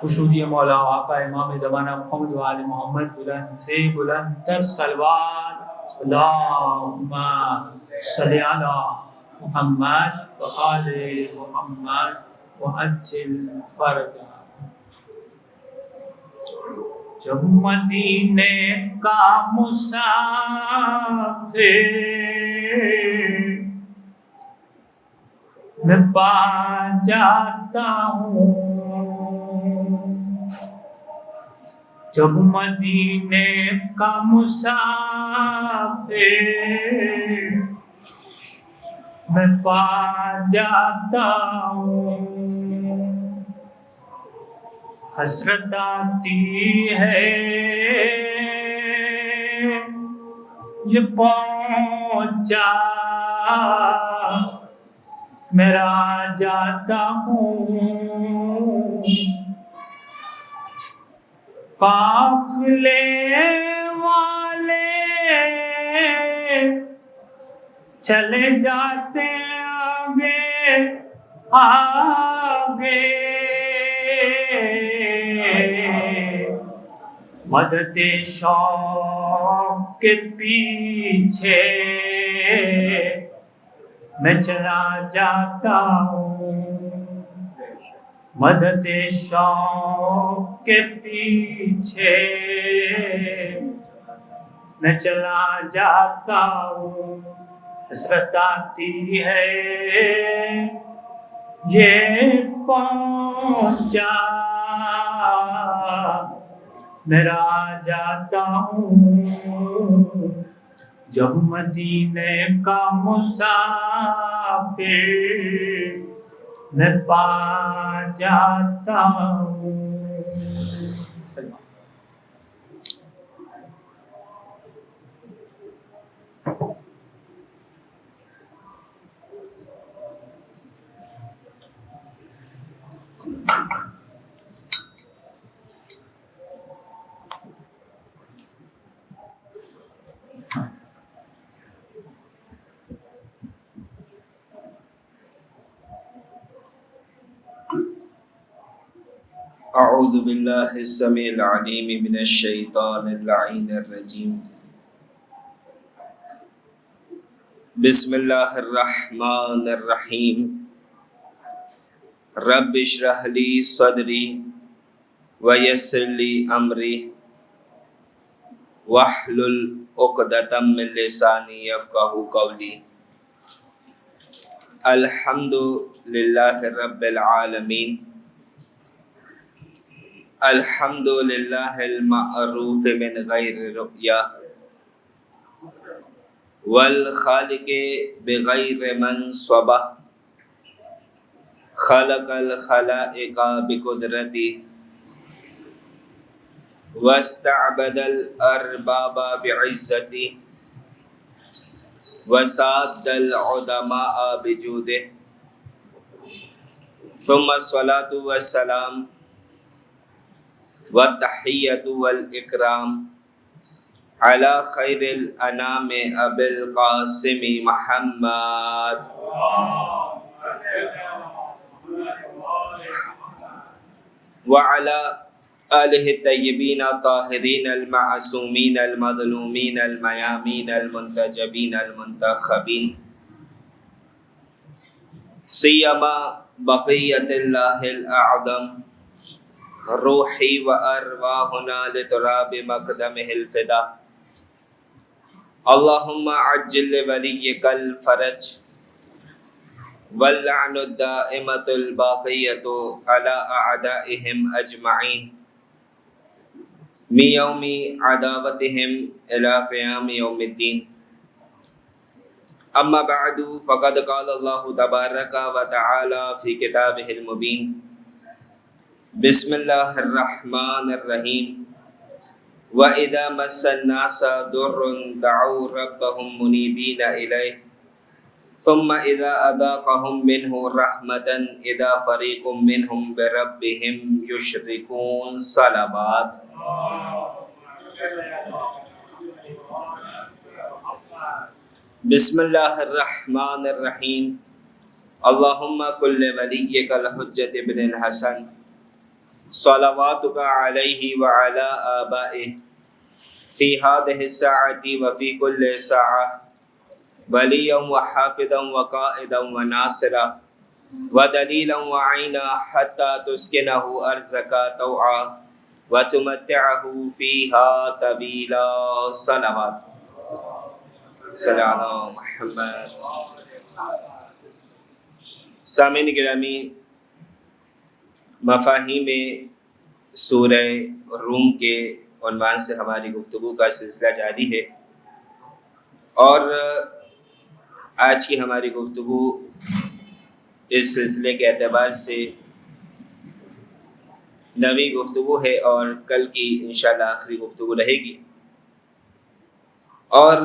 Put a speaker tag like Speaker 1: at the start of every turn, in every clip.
Speaker 1: خشنودی مولا آقا امام زمانہ محمد و آل محمد بلند سے بلند تر صلوات اللہم صلی علی محمد و آل محمد و عجل فرجہ. جب مدینے کا مسافر میں پا جاتا ہوں، جب مدینے کا مسافر میں پا جاتا ہوں، حسرت آتی ہے یہ پہنچا میرا جاتا ہوں، قافلے والے چلے جاتے آگے آگے، مدد شوق کے پیچھے میں چلا جاتا ہوں، مدد شوق کے پیچھے میں چلا جاتا ہوں، حسرت آتی ہے یہ پہنچا میرا جاتا ہوں، جب مدینے کا مسافر میں پا جاتا ہوں.
Speaker 2: اعوذ باللہ السمیع العلیم من الشیطان اللعین الرجیم. بسم اللہ الرحمن الرحیم. رب اشرح لی صدری ویسر لی امری واحلل عقدۃ من لسانی یفقہوا قولی. الحمد للہ رب العالمین، الحمد للہ المعروف من غیر رؤیا والخالق بغیر منصبہ، خلق الخلائق بقدرتی واستعبد الارباب بعزتی وساد العظماء بجودہ، ثم الصلاة والسلام والتحیۃ والاکرام علی خیر الانام ابی القاسم محمد وعلی آلہ الطیبین الطاہرین المعصومین المظلومین المیامین المنتجبین المنتخبین، سیما بقیت اللہ الاعظم روحی و ارواحنا لتراب مقدمہ الفدا. اللہم عجل لولیک الفرج واللعن الدائمۃ الباقیۃ علی اعدائہم اجمعین من یوم عداوتہم الی قیام یوم الدین. اما بعد فقد قال اللہ تبارک و تعالی فی کتابہ المبین. بسم اللہ الرحمن الرحیم. وَإِذَا مَسَّ النَّاسَ ضُرٌّ دَعَوْا رَبَّهُمْ مُنِيبِينَ إِلَيْهِ ثُمَّ إِذَا أَذَاقَهُم مِّنْهُ رَحْمَةً إِذَا فَرِيقٌ مِّنْهُمْ بِرَبِّهِمْ يُشْرِكُونَ. صلوات. بسم اللہ الرحمن الرحیم. اللہم کل ولیک الحجۃ ابن الحسن صلواتک علیہ وعلی آبائہ فی هذه الساعة وفی کل ساعة ولیا وحافظا وقائدا وناصرا ودلیلا وعینا حتی تسکنہ ارضک طوعا وتمتعہ فیہا طویلا صلوات صلی علی محمد۔ سامعین گرامی، مفاہیم سورہ روم کے عنوان سے ہماری گفتگو کا سلسلہ جاری ہے، اور آج کی ہماری گفتگو اس سلسلے کے اعتبار سے نویں گفتگو ہے، اور کل کی انشاءاللہ آخری گفتگو رہے گی۔ اور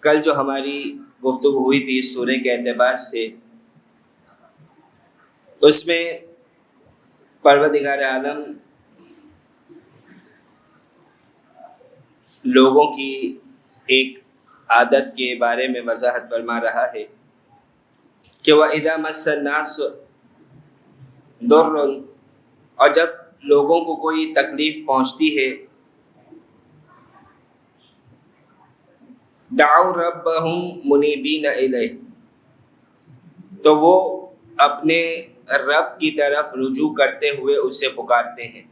Speaker 2: کل جو ہماری گفتگو ہوئی تھی سورہ کے اعتبار سے، اس میں پروردگار عالم لوگوں کی ایک عادت کے بارے میں وضاحت فرما رہا ہے کہ وَإِذَا مَسَّ النَّاسَ ضُرٌّ، اور جب لوگوں کو کوئی تکلیف پہنچتی ہے، دعوا ربهم منیبین الیہ، تو وہ اپنے رب کی طرف رجوع کرتے ہوئے اسے پکارتے ہیں۔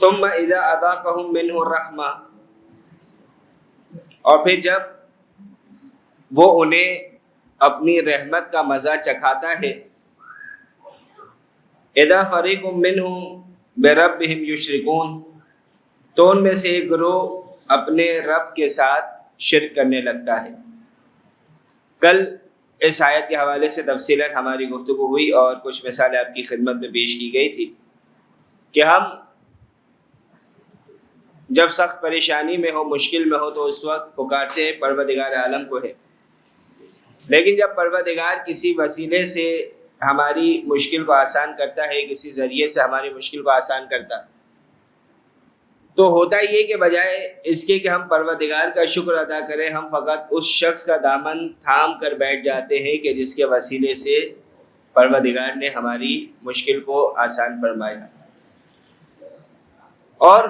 Speaker 2: ثم اذا اذاقهم منہ الرحمہ، اور پھر جب وہ انہیں اپنی رحمت کا مزہ چکھاتا ہے، اذا فریق منہم بربہم یشرکون، تو ان میں سے ایک گروہ اپنے رب کے ساتھ شرک کرنے لگتا ہے۔ کل اس آیت کے حوالے سے تفصیلاً ہماری گفتگو ہوئی، اور کچھ مثالیں آپ کی خدمت میں پیش کی گئی تھی کہ ہم جب سخت پریشانی میں ہو، مشکل میں ہو، تو اس وقت پکارتے ہیں پروردگار عالم کو ہے، لیکن جب پروردگار کسی وسیلے سے ہماری مشکل کو آسان کرتا ہے، کسی ذریعے سے ہماری مشکل کو آسان کرتا، تو ہوتا یہ کہ بجائے اس کے کہ ہم پروردگار کا شکر ادا کریں، ہم فقط اس شخص کا دامن تھام کر بیٹھ جاتے ہیں کہ جس کے وسیلے سے پروردگار نے ہماری مشکل کو آسان فرمایا، اور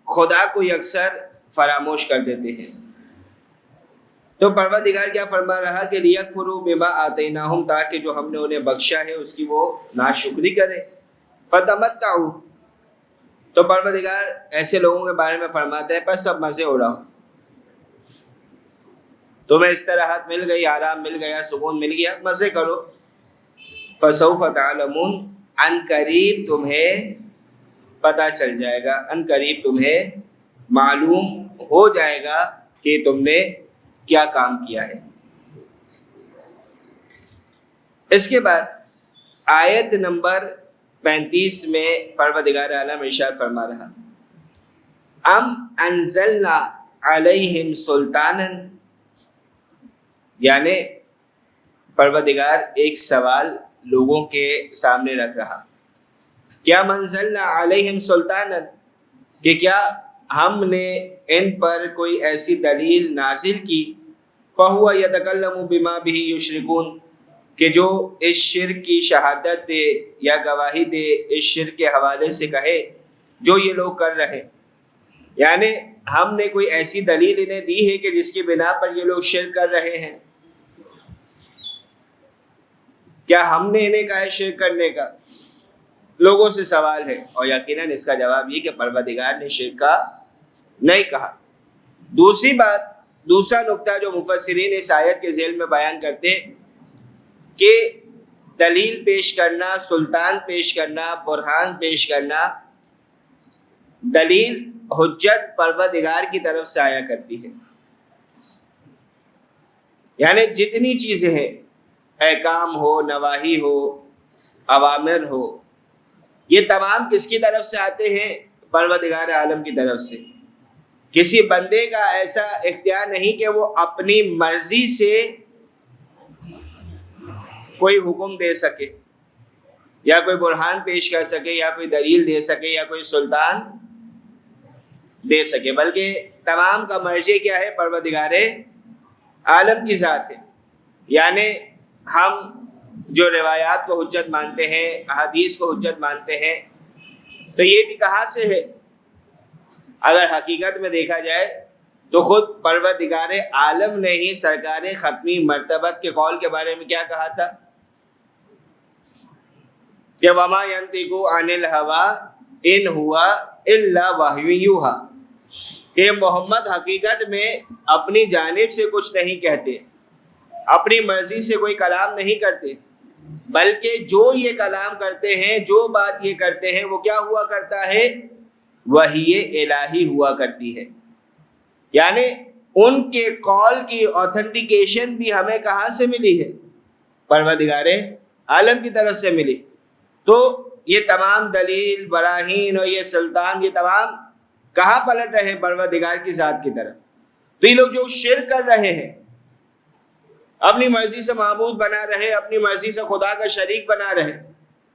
Speaker 2: خدا کو اکثر فراموش کر دیتے ہیں۔ تو پروردگار کیا فرما رہا کہ لیکفروا بما آتیناہم، تاکہ جو ہم نے انہیں بخشا ہے اس کی وہ ناشکری کرے۔ فتمتعوا، تو پروردگار ایسے لوگوں کے بارے میں فرماتا ہے بس سب مزے اڑاؤ، تمہیں استراحت مل گئی، آرام مل گیا، سکون مل گیا، مزے کرو۔ فسوف تعلمون، ان قریب تمہیں پتہ چل جائے گا، ان قریب تمہیں معلوم ہو جائے گا کہ تم نے کیا کام کیا ہے۔ اس کے بعد آیت نمبر 35 میں پروردگار عالم ارشاد فرما رہا، ام انزلنا علیہم سلطانا، یعنی پروردگار ایک سوال لوگوں کے سامنے رکھ رہا، کیا منزلنا علیہم سلطانا، کہ کیا ہم نے ان پر کوئی ایسی دلیل نازل کی، فہو یتکلم بما بہ یشرکون، کہ جو اس شرک کی شہادت دے یا گواہی دے، اس شرک کے حوالے سے کہے جو یہ لوگ کر رہے، یعنی ہم نے کوئی ایسی دلیل انہیں دی ہے کہ جس کی بنا پر یہ لوگ شرک کر رہے ہیں؟ کیا ہم نے انہیں کہا ہے شرک کرنے کا؟ لوگوں سے سوال ہے، اور یقیناً اس کا جواب یہ کہ پروردگار نے شرک کا نہیں کہا۔ دوسری بات، دوسرا نقطہ جو مفسرین اس آیت کے ذیل میں بیان کرتے کہ دلیل پیش کرنا، سلطان پیش کرنا، برہان پیش کرنا، دلیل حجت پروردگار کی طرف سے آیا کرتی ہے، یعنی جتنی چیزیں ہیں، احکام ہو، نواہی ہو، اوامر ہو، یہ تمام کس کی طرف سے آتے ہیں؟ پروردگار عالم کی طرف سے۔ کسی بندے کا ایسا اختیار نہیں کہ وہ اپنی مرضی سے کوئی حکم دے سکے، یا کوئی برہان پیش کر سکے، یا کوئی دلیل دے سکے، یا کوئی سلطان دے سکے، بلکہ تمام کا مرجع کیا ہے؟ پروردگار عالم کی ذات ہے۔ یعنی ہم جو روایات کو حجت مانتے ہیں، احادیث کو حجت مانتے ہیں، تو یہ بھی کہاں سے ہے؟ اگر حقیقت میں دیکھا جائے تو خود پروردگار عالم نے ہی سرکار ختمی مرتبت کے قول کے بارے میں کیا کہا تھا کہ وما ينطق عن الهوى ان هو الا وحی یوحی، کہ محمد حقیقت میں اپنی جانب سے کچھ نہیں کہتے، اپنی مرضی سے کوئی کلام نہیں کرتے، بلکہ جو یہ کلام کرتے ہیں، جو بات یہ کرتے ہیں، وہ کیا ہوا کرتا ہے؟ وحی الہی ہوا کرتی ہے۔ یعنی ان کے قول کی اوتھنٹیکیشن بھی ہمیں کہاں سے ملی ہے؟ پروردگار عالم کی طرف سے ملی۔ تو یہ تمام دلیل، براہین اور یہ سلطان، یہ تمام کہاں پلٹ رہے ہیں؟ پروردگار کی ذات کی طرف۔ تو یہ لوگ جو شرک کر رہے ہیں، اپنی مرضی سے معبود بنا رہے، اپنی مرضی سے خدا کا شریک بنا رہے،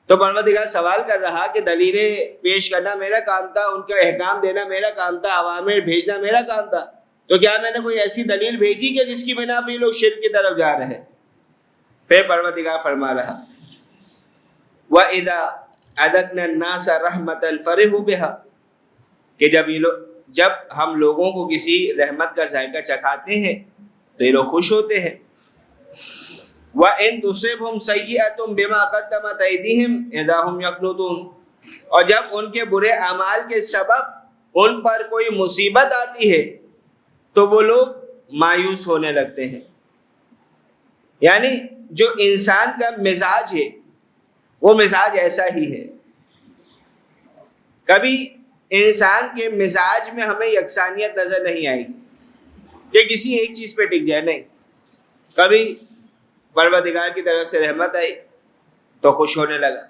Speaker 2: تو پروردگار سوال کر رہا کہ دلیلیں پیش کرنا میرا کام تھا، ان کا احکام دینا میرا کام تھا، عوامر بھیجنا میرا کام تھا، تو کیا میں نے کوئی ایسی دلیل بھیجی کہ جس کی بنا پہ یہ لوگ شرک کی طرف جا رہے ہیں؟ پھر پروردگار فرما رہا وَإِذَا أَذَقْنَا النَّاسَ رَحْمَةً فَرِحُوا بِهَا، کہ جب ہم لوگوں کو کسی رحمت کا ذائقہ چکھاتے ہیں تو یہ لوگ خوش ہوتے ہیں۔ وَإِن تُصِبْهُمْ سَيِّئَةٌ بِمَا قَدَّمَتْ أَيْدِيهِمْ إِذَا هُمْ يَقْنُطُونَ، اور جب ان کے برے اعمال کے سبب ان پر کوئی مصیبت آتی ہے تو وہ لوگ مایوس ہونے لگتے ہیں۔ یعنی جو انسان کا مزاج ہے وہ مزاج ایسا ہی ہے، کبھی انسان کے مزاج میں ہمیں یکسانیت نظر نہیں آئے گی کہ کسی ایک چیز پہ ٹک جائے، نہیں، کبھی پروردگار کی طرف سے رحمت آئی تو خوش ہونے لگا،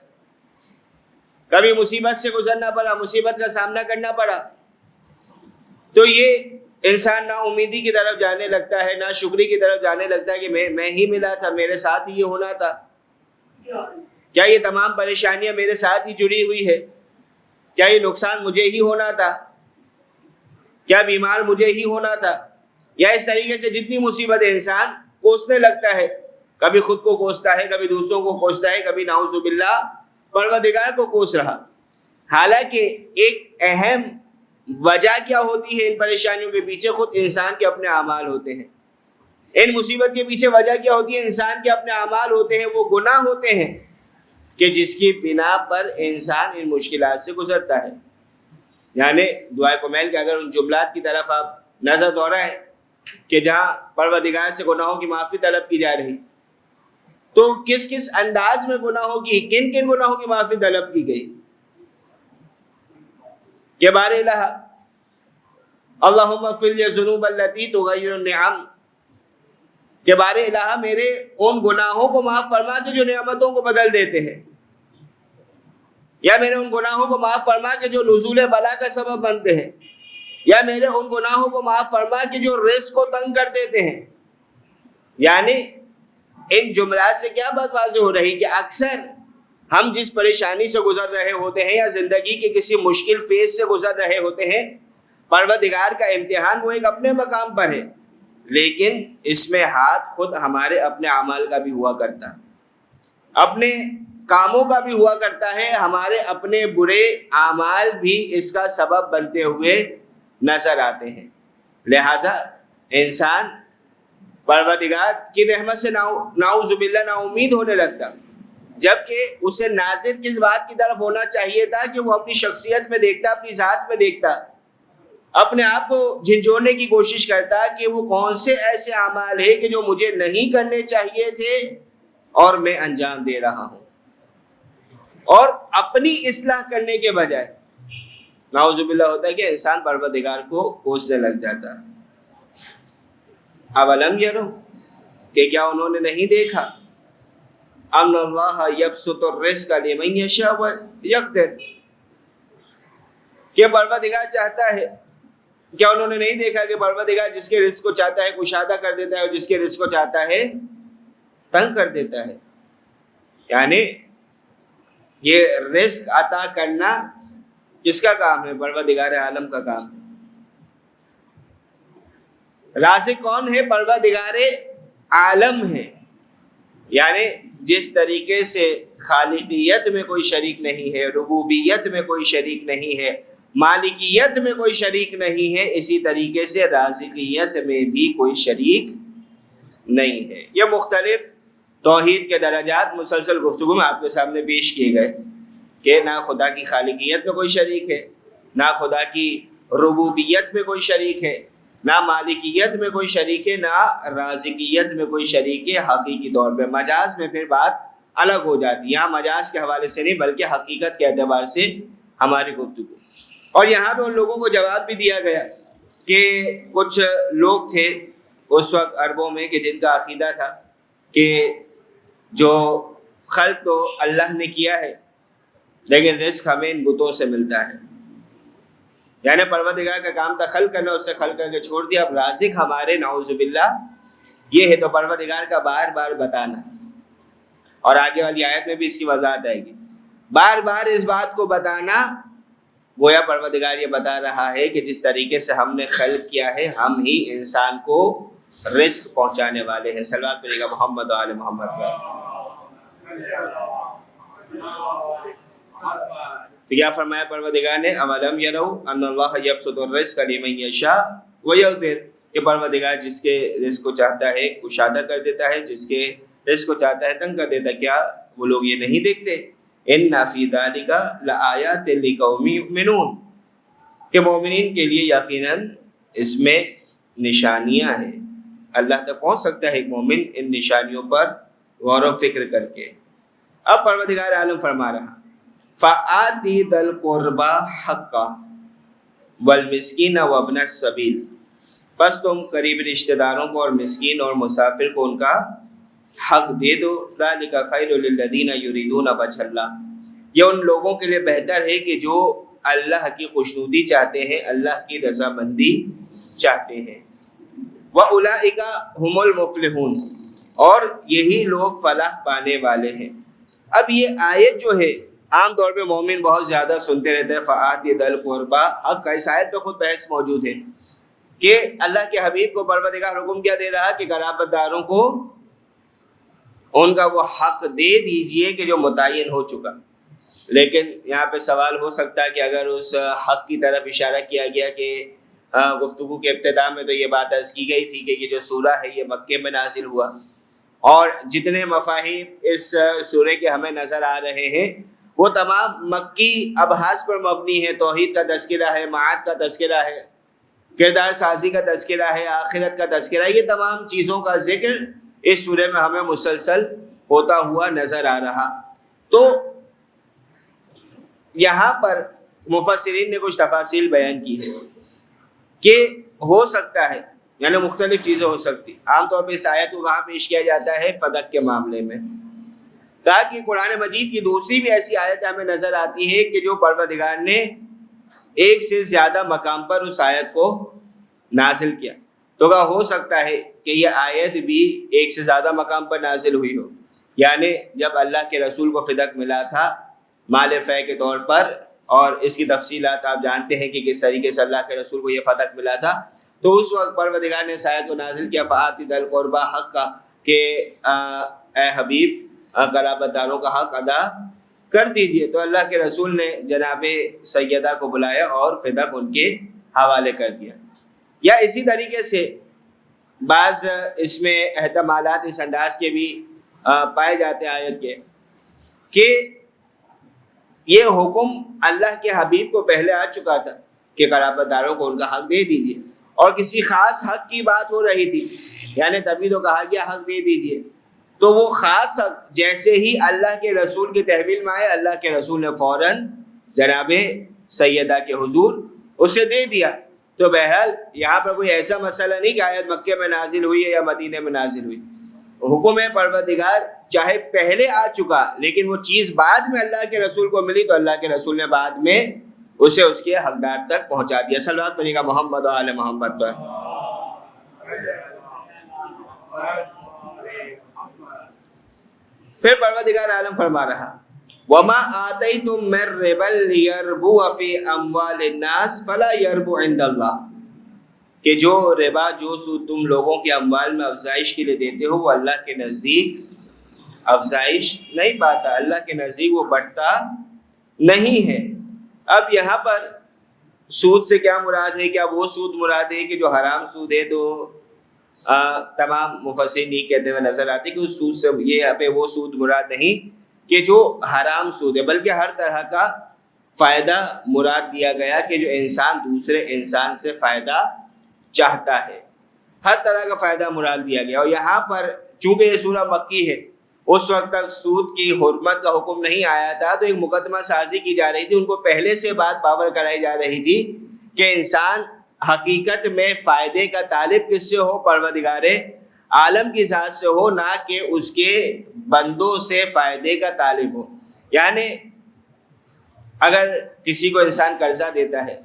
Speaker 2: کبھی مصیبت سے گزرنا پڑا، مصیبت کا سامنا کرنا پڑا تو یہ انسان نا امیدی کی طرف جانے لگتا ہے، نا شکری کی طرف جانے لگتا ہے کہ میں ہی ملا تھا، میرے ساتھ ہی یہ ہونا تھا، کیا یہ تمام پریشانیاں میرے ساتھ ہی جڑی ہوئی ہے، کیا یہ نقصان مجھے ہی ہونا تھا، کیا بیمار مجھے ہی ہونا تھا، یا اس طریقے سے جتنی مصیبت انسان کوسنے لگتا ہے، کبھی خود کو کوستا ہے، کبھی دوسروں کو کوستا ہے، کبھی نعوذ باللہ پروردگار کو کوس رہا۔ حالانکہ ایک اہم وجہ کیا ہوتی ہے ان پریشانیوں کے پیچھے؟ خود انسان کے اپنے اعمال ہوتے ہیں۔ ان مصیبت کے پیچھے وجہ کیا ہوتی ہے؟ انسان کے اپنے اعمال ہوتے ہیں، وہ گناہ ہوتے ہیں کہ جس کی بنا پر انسان ان مشکلات سے گزرتا ہے۔ یعنی دعائے کمیل کے اگر ان جملات کی طرف آپ نظر دوڑائیں کہ جہاں پروردگار سے گناہوں کی معافی طلب کی جا رہی، تو کس کس انداز میں گناہوں کی، کن کن گناہوں کی معافی طلب کی گئی؟ کہ بار الہ اللہم اغفر لی الذنوب التی تغیر النعم، کہ بار الہ میرے ان گناہوں کو معاف فرما کے جو نعمتوں کو بدل دیتے ہیں، یا میرے ان گناہوں کو معاف فرما کے جو نزول بلا کا سبب بنتے ہیں، یا میرے ان گناہوں کو معاف فرما کے جو رزق کو تنگ کر دیتے ہیں۔ یعنی ان جملات سے کیا بات واضح ہو رہی کہ اکثر ہم جس پریشانی سے گزر رہے ہوتے ہیں یا زندگی کے کسی مشکل فیز سے گزر رہے ہوتے ہیں، پروردگار کا امتحان وہ ایک اپنے مقام پر ہے، لیکن اس میں ہاتھ خود ہمارے اپنے اعمال کا بھی ہوا کرتا ہے، اپنے کاموں کا بھی ہوا کرتا ہے، ہمارے اپنے برے اعمال بھی اس کا سبب بنتے ہوئے نظر آتے ہیں۔ لہذا انسان پروردگار کی رحمت سے نعوذ باللہ نا امید ہونے لگتا، جبکہ اسے ناظر کس بات کی طرف ہونا چاہیے تھا کہ وہ اپنی شخصیت میں دیکھتا، اپنی ذات میں دیکھتا، اپنے آپ کو جھنجھوڑنے کی کوشش کرتا کہ وہ کون سے ایسے اعمال ہیں کہ جو مجھے نہیں کرنے چاہیے تھے اور میں انجام دے رہا ہوں، اور اپنی اصلاح کرنے کے بجائے نعوذ باللہ ہوتا ہے کہ انسان پروردگار کو کوسنے لگ جاتا ہے۔ اولم یروا، کہ کیا انہوں نے نہیں دیکھا، ان اللہ یبسط الرزق لمن یشاء ویقدر، کہ پروردگار چاہتا ہے، کیا انہوں نے نہیں دیکھا کہ پروردگار جس کے رزق کو چاہتا ہے کشادہ کر دیتا ہے اور جس کے رزق کو چاہتا ہے تنگ کر دیتا ہے۔ یعنی یہ رزق عطا کرنا کس کا کام ہے؟ پروردگار عالم کا کام ہے۔ رازق کون ہے؟ پروردگار عالم ہے۔ یعنی جس طریقے سے خالقیت میں کوئی شریک نہیں ہے، ربوبیت میں کوئی شریک نہیں ہے، مالکیت میں کوئی شریک نہیں ہے، اسی طریقے سے رازقیت میں بھی کوئی شریک نہیں ہے۔ یہ مختلف توحید کے درجات مسلسل گفتگو میں آپ کے سامنے پیش کیے گئے کہ نہ خدا کی خالقیت میں کوئی شریک ہے، نہ خدا کی ربوبیت میں کوئی شریک ہے، نہ مالکیت میں کوئی شریک ہے، نہ رازقیت میں کوئی شریک ہے حقیقی طور پہ۔ مجاز میں پھر بات الگ ہو جاتی ہے، یہاں مجاز کے حوالے سے نہیں بلکہ حقیقت کے اعتبار سے ہماری گفتگو۔ اور یہاں پہ ان لوگوں کو جواب بھی دیا گیا کہ کچھ لوگ تھے اس وقت عربوں میں کہ جن کا عقیدہ تھا کہ جو خلق تو اللہ نے کیا ہے لیکن رزق ہمیں ان بتوں سے ملتا ہے، یعنی پروردگار کا کام تھا خلق کرنا، اس سے خلق کر کے چھوڑ دیا، اب رازق ہمارے نعوذ باللہ یہ ہے۔ تو پروردگار کا بار بار بتانا، اور آگے والی آیت میں بھی اس کی وضاحت آئے گی، بار بار اس بات کو بتانا، گویا پروردگار یہ بتا رہا ہے کہ جس طریقے سے ہم نے خلق کیا ہے ہم ہی انسان کو رزق پہنچانے والے ہیں۔ صلوات پڑھیے گا محمد و آل محمد پر۔ تو کیا فرمایا پروردگار نے، اولم یروا ان اللہ یبسط الرزق لمن یشاء ویقدر، کہ پروردگار جس کے رزق کو چاہتا ہے کشادہ کر دیتا ہے، جس کے رزق کو چاہتا ہے تنگ کر دیتا ہے، کیا وہ لوگ یہ نہیں دیکھتے؟ ان فی ذلک لآیات لقوم یؤمنون، کہ مومنین کے لیے یقیناً اس میں نشانیاں ہیں، اللہ تک پہنچ سکتا ہے ایک مومن ان نشانیوں پر غور و فکر کر کے۔ اب پروردگار عالم فرما رہا، فآتی ذی القربی حقہ والمسکین وابن السبیل، بس تم قریب رشتہ داروں کو اور مسکین اور مسافر کو ان کا حق دے دو، ذالک خیر للذین یریدون وجہ اللہ، یہ ان لوگوں کے لیے بہتر ہے کہ جو اللہ کی خوشنودی چاہتے ہیں، اللہ کی رضامندی چاہتے ہیں، وَأُولَئِکَ هُمُ الْمُفْلِحُونَ، اور یہی لوگ فلاح پانے والے ہیں۔ اب یہ آیت جو ہے عام طور پہ مومن بہت زیادہ سنتے رہتے ہیں، فآتی ذی القربی حق، اس آیت پہ خود بحث موجود ہے کہ اللہ کے حبیب کو پروردگار حکم کیا دے رہا کہ قرابت داروں کو ان کا وہ حق دے دیجئے کہ جو متعین ہو چکا۔ لیکن یہاں پہ سوال ہو سکتا ہے کہ اگر اس حق کی طرف اشارہ کیا گیا کہ گفتگو کے ابتدا میں تو یہ بات عرض کی گئی تھی کہ یہ جو سورہ ہے یہ مکے میں نازل ہوا، اور جتنے مفاہیم اس سورہ کے ہمیں نظر آ رہے ہیں وہ تمام مکی ابحاث پر مبنی ہے، توحید کا تذکرہ ہے، معاد کا تذکرہ ہے، کردار سازی کا تذکرہ ہے، آخرت کا تذکرہ ہے، یہ تمام چیزوں کا ذکر اس سورہ میں ہمیں مسلسل ہوتا ہوا نظر آ رہا۔ تو یہاں پر مفسرین نے کچھ تفاصیل بیان کی ہے کہ ہو سکتا ہے، یعنی مختلف چیزیں ہو سکتی، عام طور پہ اس آیت کو وہاں پیش کیا جاتا ہے فدق کے معاملے میں، تاکہ قرآن مجید کی دوسری بھی ایسی آیت ہمیں نظر آتی ہے کہ جو پروردگار نے ایک سے زیادہ مقام پر اس آیت کو نازل کیا، تو کیا ہو سکتا ہے کہ یہ آیت بھی ایک سے زیادہ مقام پر نازل ہوئی ہو، یعنی جب اللہ کے رسول کو فدق ملا تھا مال فے کے طور پر، اور اس کی تفصیلات آپ جانتے ہیں کہ کس طریقے سے اللہ کے رسول کو یہ فدق ملا تھا، تو اس وقت پروردگار نے اس آیت کو نازل کیا فآتی ذی القربی حقہ، کہ اے حبیب قرابت داروں کا حق ادا کر دیجئے۔ تو اللہ کے رسول نے جناب سیدہ کو بلایا اور فدق ان کے حوالے کر دیا۔ یا اسی طریقے سے بعض اس میں احتمالات اس انداز کے بھی پائے جاتے ہیں آیت کے، کہ یہ حکم اللہ کے حبیب کو پہلے آ چکا تھا کہ قرابت داروں کو ان کا حق دے دیجئے، اور کسی خاص حق کی بات ہو رہی تھی، یعنی تبھی تو کہا گیا حق دے دیجئے، تو وہ خاص حق جیسے ہی اللہ کے رسول کی تحویل میں آئے، اللہ کے رسول نے فوراً جناب سیدہ کے حضور اسے دے دیا۔ تو بہرحال یہاں پر کوئی ایسا مسئلہ نہیں کہ آیت مکے میں نازل ہوئی ہے یا مدینے میں نازل ہوئی، حکم پروردگار چاہے پہلے آ چکا لیکن وہ چیز بعد میں اللہ کے رسول کو ملی، تو اللہ کے رسول نے بعد میں اسے اس کے حقدار تک پہنچا دیا۔ صلوات پڑھیے گا محمد و آل محمد پر۔ پھر پروردگار عالم فرما رہا، وَمَا آتَيْتُم مِّن رِّبًا لِيَرْبُوَ فِي أَمْوَالِ النَّاسِ فَلَا يَرْبُو عِندَ اللَّهِ، کہ جو ربا جو سود تم لوگوں کے اموال میں افزائش کے لیے دیتے ہو وہ اللہ کے نزدیک افزائش نہیں پاتا، اللہ کے نزدیک وہ بڑھتا نہیں ہے۔ اب یہاں پر سود سے کیا مراد ہے؟ کیا وہ سود مراد ہے کہ جو حرام سود ہے؟ تو تمام مفسرین یہ کہتے ہوئے نظر آتے کہ اس سود سے یہاں پہ وہ سود مراد نہیں کہ جو حرام سود ہے، بلکہ ہر طرح کا فائدہ مراد دیا گیا کہ جو انسان دوسرے انسان سے فائدہ چاہتا ہے، ہر طرح کا فائدہ مراد دیا گیا۔ اور یہاں پر چونکہ یہ سورہ مکی ہے، اس وقت تک سود کی حرمت کا حکم نہیں آیا تھا، تو ایک مقدمہ سازی کی جا رہی تھی، ان کو پہلے سے بات باور کرائی جا رہی تھی کہ انسان حقیقت میں فائدے کا طالب کس سے ہو؟ پروردگار عالم کی ذات سے ہو، نہ کہ اس کے بندوں سے فائدے کا طالب ہو۔ یعنی اگر کسی کو انسان قرضہ دیتا ہے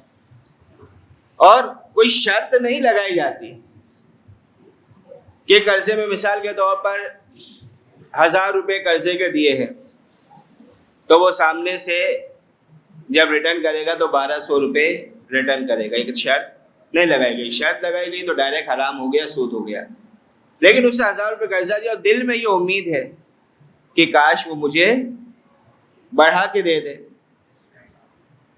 Speaker 2: اور کوئی شرط نہیں لگائی جاتی کہ قرضے میں مثال کے طور پر 1000 روپے قرضے کے دیے ہیں، تو وہ سامنے سے جب ریٹرن کرے گا تو 1200 روپے ریٹرن کرے گا، ایک شرط نہیں لگائی گئی۔ شرط لگائی گئی تو ڈائریکٹ حرام ہو گیا، سود ہو گیا۔ لیکن اس سے 1000 روپے قرضہ دیا اور دل میں یہ امید ہے کہ کاش وہ مجھے بڑھا کے دے دے،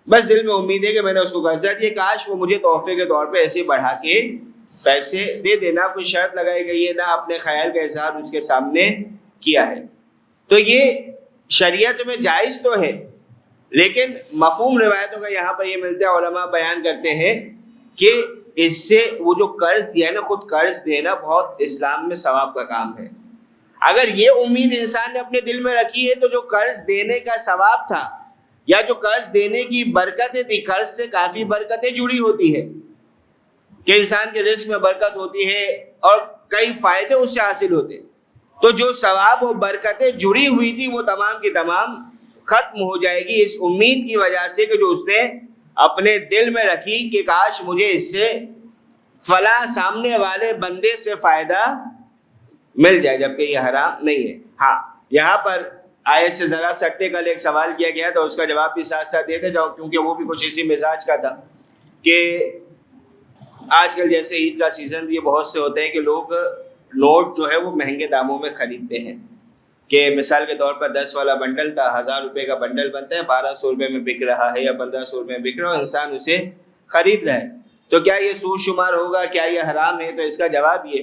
Speaker 2: بس دل میں امید ہے کہ میں نے اس کو قرضہ دیا، کاش وہ مجھے تحفے کے طور پہ ایسے بڑھا کے پیسے دے دے، نہ کوئی شرط لگائی گئی ہے، نہ اپنے خیال کا اظہار اس کے سامنے کیا ہے۔ تو یہ شریعت میں جائز تو ہے، لیکن مفہوم روایتوں کا یہاں پر یہ ملتا ہے، علماء بیان کرتے ہیں کہ اس سے وہ جو قرض دیا ہے نا، خود قرض دینا بہت اسلام میں ثواب کا کام ہے۔ اگر یہ امید انسان نے اپنے دل میں رکھی ہے تو جو قرض دینے کا ثواب تھا یا جو قرض دینے کی برکتیں تھی، قرض سے کافی برکتیں جڑی ہوتی ہے کہ انسان کے رزق میں برکت ہوتی ہے اور کئی فائدے اس سے حاصل ہوتے ہیں، تو جو ثواب و برکتیں جڑی ہوئی تھی وہ تمام کی تمام ختم ہو جائے گی اس امید کی وجہ سے کہ جو اس نے اپنے دل میں رکھی کہ کاش مجھے اس سے فلاں سامنے والے بندے سے فائدہ مل جائے، جبکہ یہ حرام نہیں ہے۔ ہاں، یہاں پر آیت سے ذرا سٹے کل ایک سوال کیا گیا تو اس کا جواب بھی ساتھ ساتھ دیتے جاؤ، کیونکہ وہ بھی کچھ اسی مزاج کا تھا کہ آج کل جیسے عید کا سیزن بھی بہت سے ہوتے ہیں کہ لوگ نوٹ جو ہے وہ مہنگے داموں میں خریدتے ہیں، کہ مثال کے طور پر 10 والا بنڈل تھا، 1000 روپے کا بنڈل بنتا ہے، 1200 روپے میں بک رہا ہے یا 1500 روپے میں بک رہا ہے، انسان اسے خرید رہا ہے، تو کیا یہ سود شمار ہوگا؟ کیا یہ حرام ہے؟ تو اس کا جواب یہ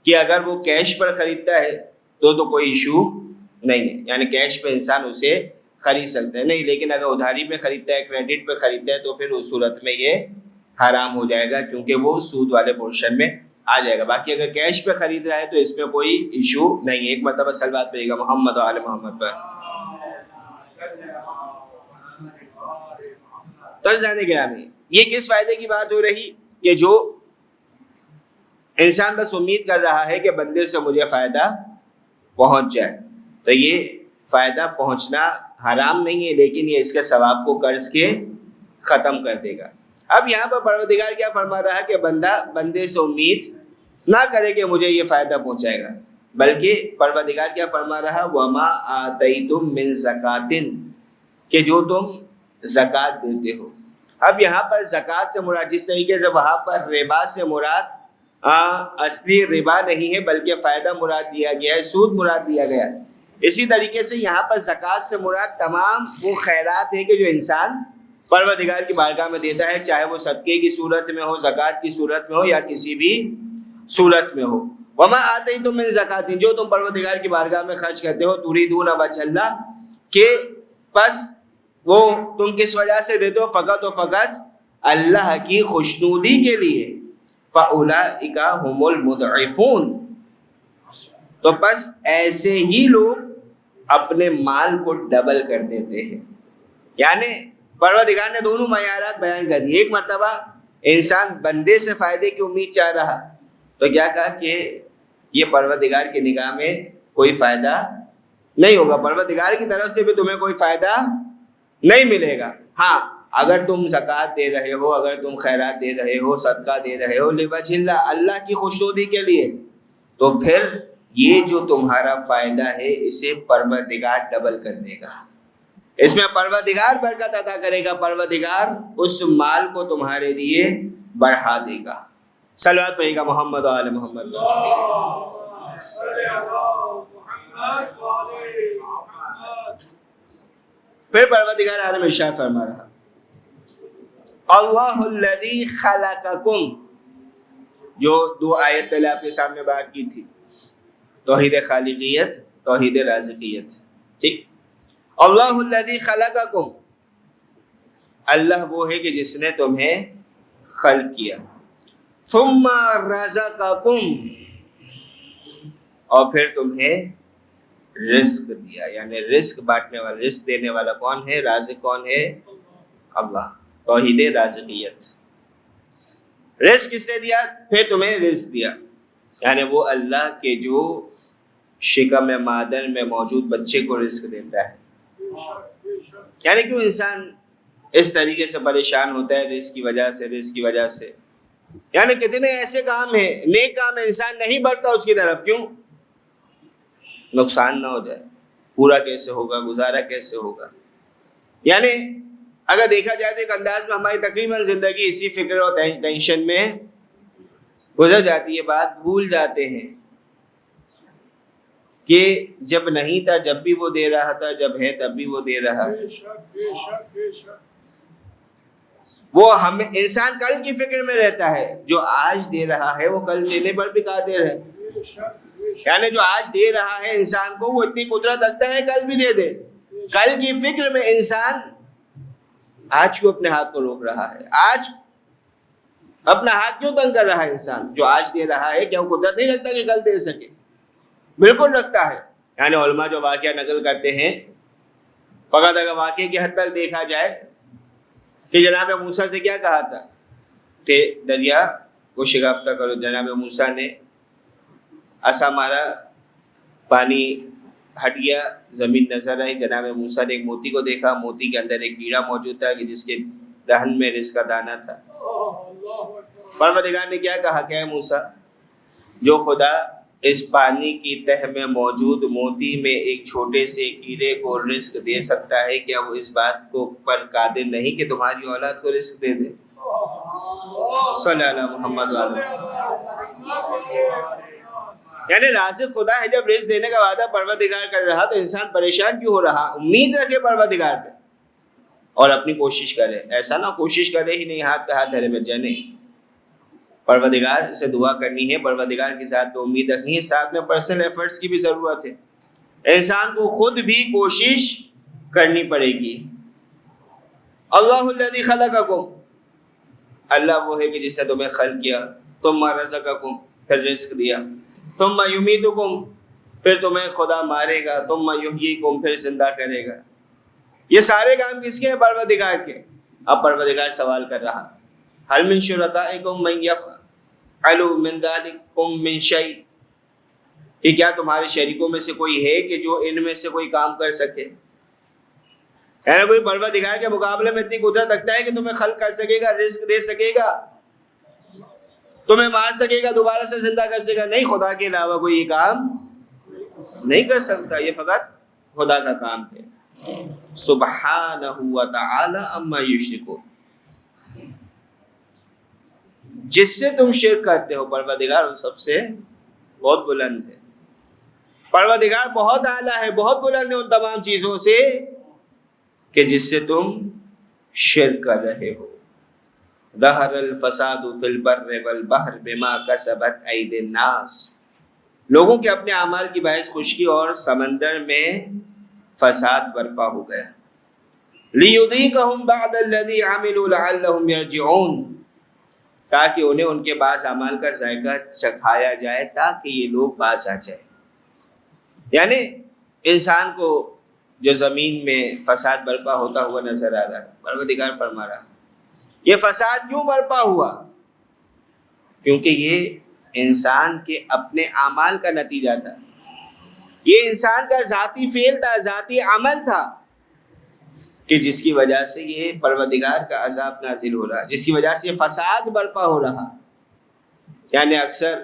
Speaker 2: کہ اگر وہ کیش پر خریدتا ہے تو کوئی ایشو نہیں ہے، یعنی کیش پہ انسان اسے خرید سکتا ہے، نہیں، لیکن اگر ادھاری پہ خریدتا ہے، کریڈٹ پہ خریدتا ہے تو پھر اس صورت میں یہ حرام ہو جائے گا، کیونکہ وہ سود والے پورشن میں آ جائے گا۔ باقی اگر کیش پہ خرید رہا ہے تو اس میں کوئی ایشو نہیں ہے۔ ایک مرتبہ صلوات پڑھیے گا محمد و آل محمد پر۔ تو جانے گرامی، یہ کس فائدے کی بات ہو رہی کہ جو انسان بس امید کر رہا ہے کہ بندے سے مجھے فائدہ پہنچ جائے، تو یہ فائدہ پہنچنا حرام نہیں ہے، لیکن یہ اس کے ثواب کو قرض کے ختم کر دے گا۔ اب یہاں پر پروردگار کیا فرما رہا ہے کہ بندہ بندے سے امید نہ کرے کہ مجھے یہ فائدہ پہنچائے گا، بلکہ پروردگار کیا فرما رہا؟ وَمَا آتَيْتُم مِّن زَكَاةٍ، کہ جو تم زکوٰۃ دیتے ہو۔ اب یہاں پر زکوٰۃ سے مراد، جس طریقے سے وہاں پر ربا سے مراد اصلی ربا نہیں ہے بلکہ فائدہ مراد دیا گیا ہے، سود مراد دیا گیا ہے، اسی طریقے سے یہاں پر زکوٰۃ سے مراد تمام وہ خیرات ہے کہ جو انسان پروردگار کی بارگاہ میں دیتا ہے، چاہے وہ صدقے کی صورت میں ہو، زکوٰۃ کی صورت میں ہو، یا کسی بھی صورت میں ہو۔ وَمَا آتَيْتُم مِّن زَكَاةٍ، جو تم پروردگار کی بارگاہ میں خرچ کرتے ہو، تُرِيدُونَ وَجْهَ اللَّهِ، کہ بس وہ تم کس وجہ سے دیتے ہو؟ فقط و فقط اللہ کی خوشنودی کے لیے۔ فَأُولَٰئِكَ هُمُ الْمُضْعِفُونَ، تو بس ایسے ہی لوگ اپنے مال کو ڈبل کر دیتے ہیں۔ یعنی پروردگار نے دونوں معیارات بیان کر دی۔ ایک مرتبہ انسان بندے سے فائدے کی امید چاہ رہا تو کیا کہا کہ یہ پروردگار کی نگاہ میں کوئی فائدہ نہیں ہوگا، پروردگار کی طرف سے بھی تمہیں کوئی فائدہ نہیں ملے گا۔ ہاں، اگر تم زکوٰۃ دے رہے ہو، اگر تم خیرات دے رہے ہو، صدقہ دے رہے ہو لوجہ اللہ، اللہ کی خوشنودی کے لیے، تو پھر یہ جو تمہارا فائدہ ہے اسے پروردگار ڈبل کر دے گا، اس میں پروردگار برکت عطا کرے گا، پروردگار اس مال کو تمہارے لیے بڑھا دے گا۔ صلوات پڑھیے گا محمد و آل محمد۔ پھر پروردگار عالم ارشاد فرما رہا اللہ الذی خلقکم، جو دو آیت پہلے آپ کے سامنے بات کی تھی، توحید خالقیت، توحید رازقیت، ٹھیک. اللہ الذی خلقکم، اللہ وہ ہے کہ جس نے تمہیں خلق کیا. ثم رزقکم، اور پھر تمہیں رزق دیا. یعنی رزق بانٹنے والا، رزق دینے والا کون ہے؟ رازق کون ہے؟ اللہ. توحید رازقیت. رزق کس نے دیا؟ پھر تمہیں رزق دیا. یعنی وہ اللہ کے جو شکم مادر میں موجود بچے کو رزق دیتا ہے. یعنی کیوں انسان اس طریقے سے پریشان ہوتا ہے؟ رزق کی وجہ سے، رزق کی وجہ سے. یعنی کتنے ایسے کام ہیں، نیک کام ہے، انسان نہیں بڑھتا اس کی طرف. کیوں؟ نقصان نہ ہو جائے. پورا کیسے ہوگا؟ گزارا کیسے ہوگا؟ یعنی اگر دیکھا جائے تو ایک انداز میں ہماری تقریباً زندگی اسی فکر اور ٹینشن میں گزر جاتی ہے. بات بھول جاتے ہیں کہ جب نہیں تھا جب بھی وہ دے رہا تھا، جب ہے تب بھی وہ دے رہا ہے. وہ ہم انسان کل کی فکر میں رہتا ہے. جو آج دے رہا ہے وہ کل دینے پر بھی قادر ہے. یعنی جو آج دے رہا ہے انسان کو، وہ اتنی قدرت رکھتا ہے کل بھی دے دے. کل کی فکر میں انسان آج کیوں اپنے ہاتھ کو روک رہا ہے؟ آج اپنا ہاتھ کیوں تنگ کر رہا ہے؟ انسان جو آج دے رہا ہے، کیا وہ قدرت نہیں رکھتا کہ کل دے سکے؟ بالکل رکھتا ہے. یعنی علماء جو واقعہ نقل کرتے ہیں، فقط اگر واقعے کی حد تک دیکھا جائے کہ جناب موسیٰ سے کیا کہا تھا کہ دریا کو شگافتہ کرو. جناب موسیٰ نے ایسا مارا، پانی ہٹ گیا، زمین نظر آئی. جناب موسیٰ نے ایک موتی کو دیکھا. موتی کے اندر ایک کیڑا موجود تھا کہ جس کے دہن میں رزق کا دانہ تھا. پروردگار نے کیا کہا کہ اے موسیٰ، جو خدا اس پانی کی تہ میں موجود موتی میں ایک چھوٹے سے کیڑے کو رزق دے سکتا ہے، کیا وہ اس بات کو پر قادر نہیں کہ تمہاری اولاد کو رزق دے دے؟ صلی اللہ محمد یعنی رازق خدا ہے. جب رزق دینے کا وعدہ پروردگار کر رہا تو انسان پریشان کیوں ہو رہا؟ امید رکھے پروردگار پہ اور اپنی کوشش کرے. ایسا نہ کوشش کرے ہی نہیں، ہاتھ پہ ہاتھ دھرے میں جنے. پروردگار سے دعا کرنی ہے، پروردگار کے ساتھ تو امید رکھنی ہے، ساتھ میں پرسنل ایفرٹس کی بھی ضرورت ہے. انسان کو خود بھی کوشش کرنی پڑے گی. اللہ الذی خلقکم، اللہ وہ ہے کہ جس نے تمہیں خلق کیا. ثم رزقکم، پھر رزق دیا. ثم یمیتکم، پھر تمہیں خدا مارے گا. ثم یحییکم، پھر زندہ کرے گا. یہ سارے کام کس کے ہیں؟ پروردگار کے. اب پروردگار سوال کر رہا هل من شرکائکم من یفعل من ذلکم من شیء، کہ کیا تمہارے شریکوں میں سے کوئی ہے کہ جو ان میں سے کوئی کام کر سکے؟ یعنی کوئی پروردگار کے مقابلے میں اتنی قدرت رکھتا ہے کہ تمہیں خلق کر سکے گا، رزق دے سکے گا، تمہیں مار سکے گا، دوبارہ سے زندہ کر سکے گا؟ نہیں، خدا کے علاوہ کوئی یہ کام نہیں کر سکتا. یہ فقط خدا کا کام ہے. سبحانہ و تعالی عما یشرکون. جس سے تم شرک کرتے ہو، پروردگار ان سب سے بہت بلند ہے. پروردگار بہت اعلیٰ ہے، بہت بلند ہے ان تمام چیزوں سے کہ جس سے تم شرک کر رہے ہو. ظہر الفساد فی البر والبحر بما کسبت ایدی الناس، لوگوں کے اپنے اعمال کی باعث خشکی اور سمندر میں فساد برپا ہو گیا. لیذیقہم بعد الذی عملوا لعلہم یرجعون، تاکہ انہیں ان کے بعض اعمال کا ذائقہ چکھایا جائے تاکہ یہ لوگ باز آ جائیں. یعنی انسان کو جو زمین میں فساد برپا ہوتا ہوا نظر آ رہا ہے، پروردگار فرما رہا یہ فساد کیوں برپا ہوا؟ کیونکہ یہ انسان کے اپنے اعمال کا نتیجہ تھا. یہ انسان کا ذاتی فعل تھا، ذاتی عمل تھا کہ جس کی وجہ سے یہ پروردگار کا عذاب نازل ہو رہا، جس کی وجہ سے یہ فساد برپا ہو رہا. یعنی اکثر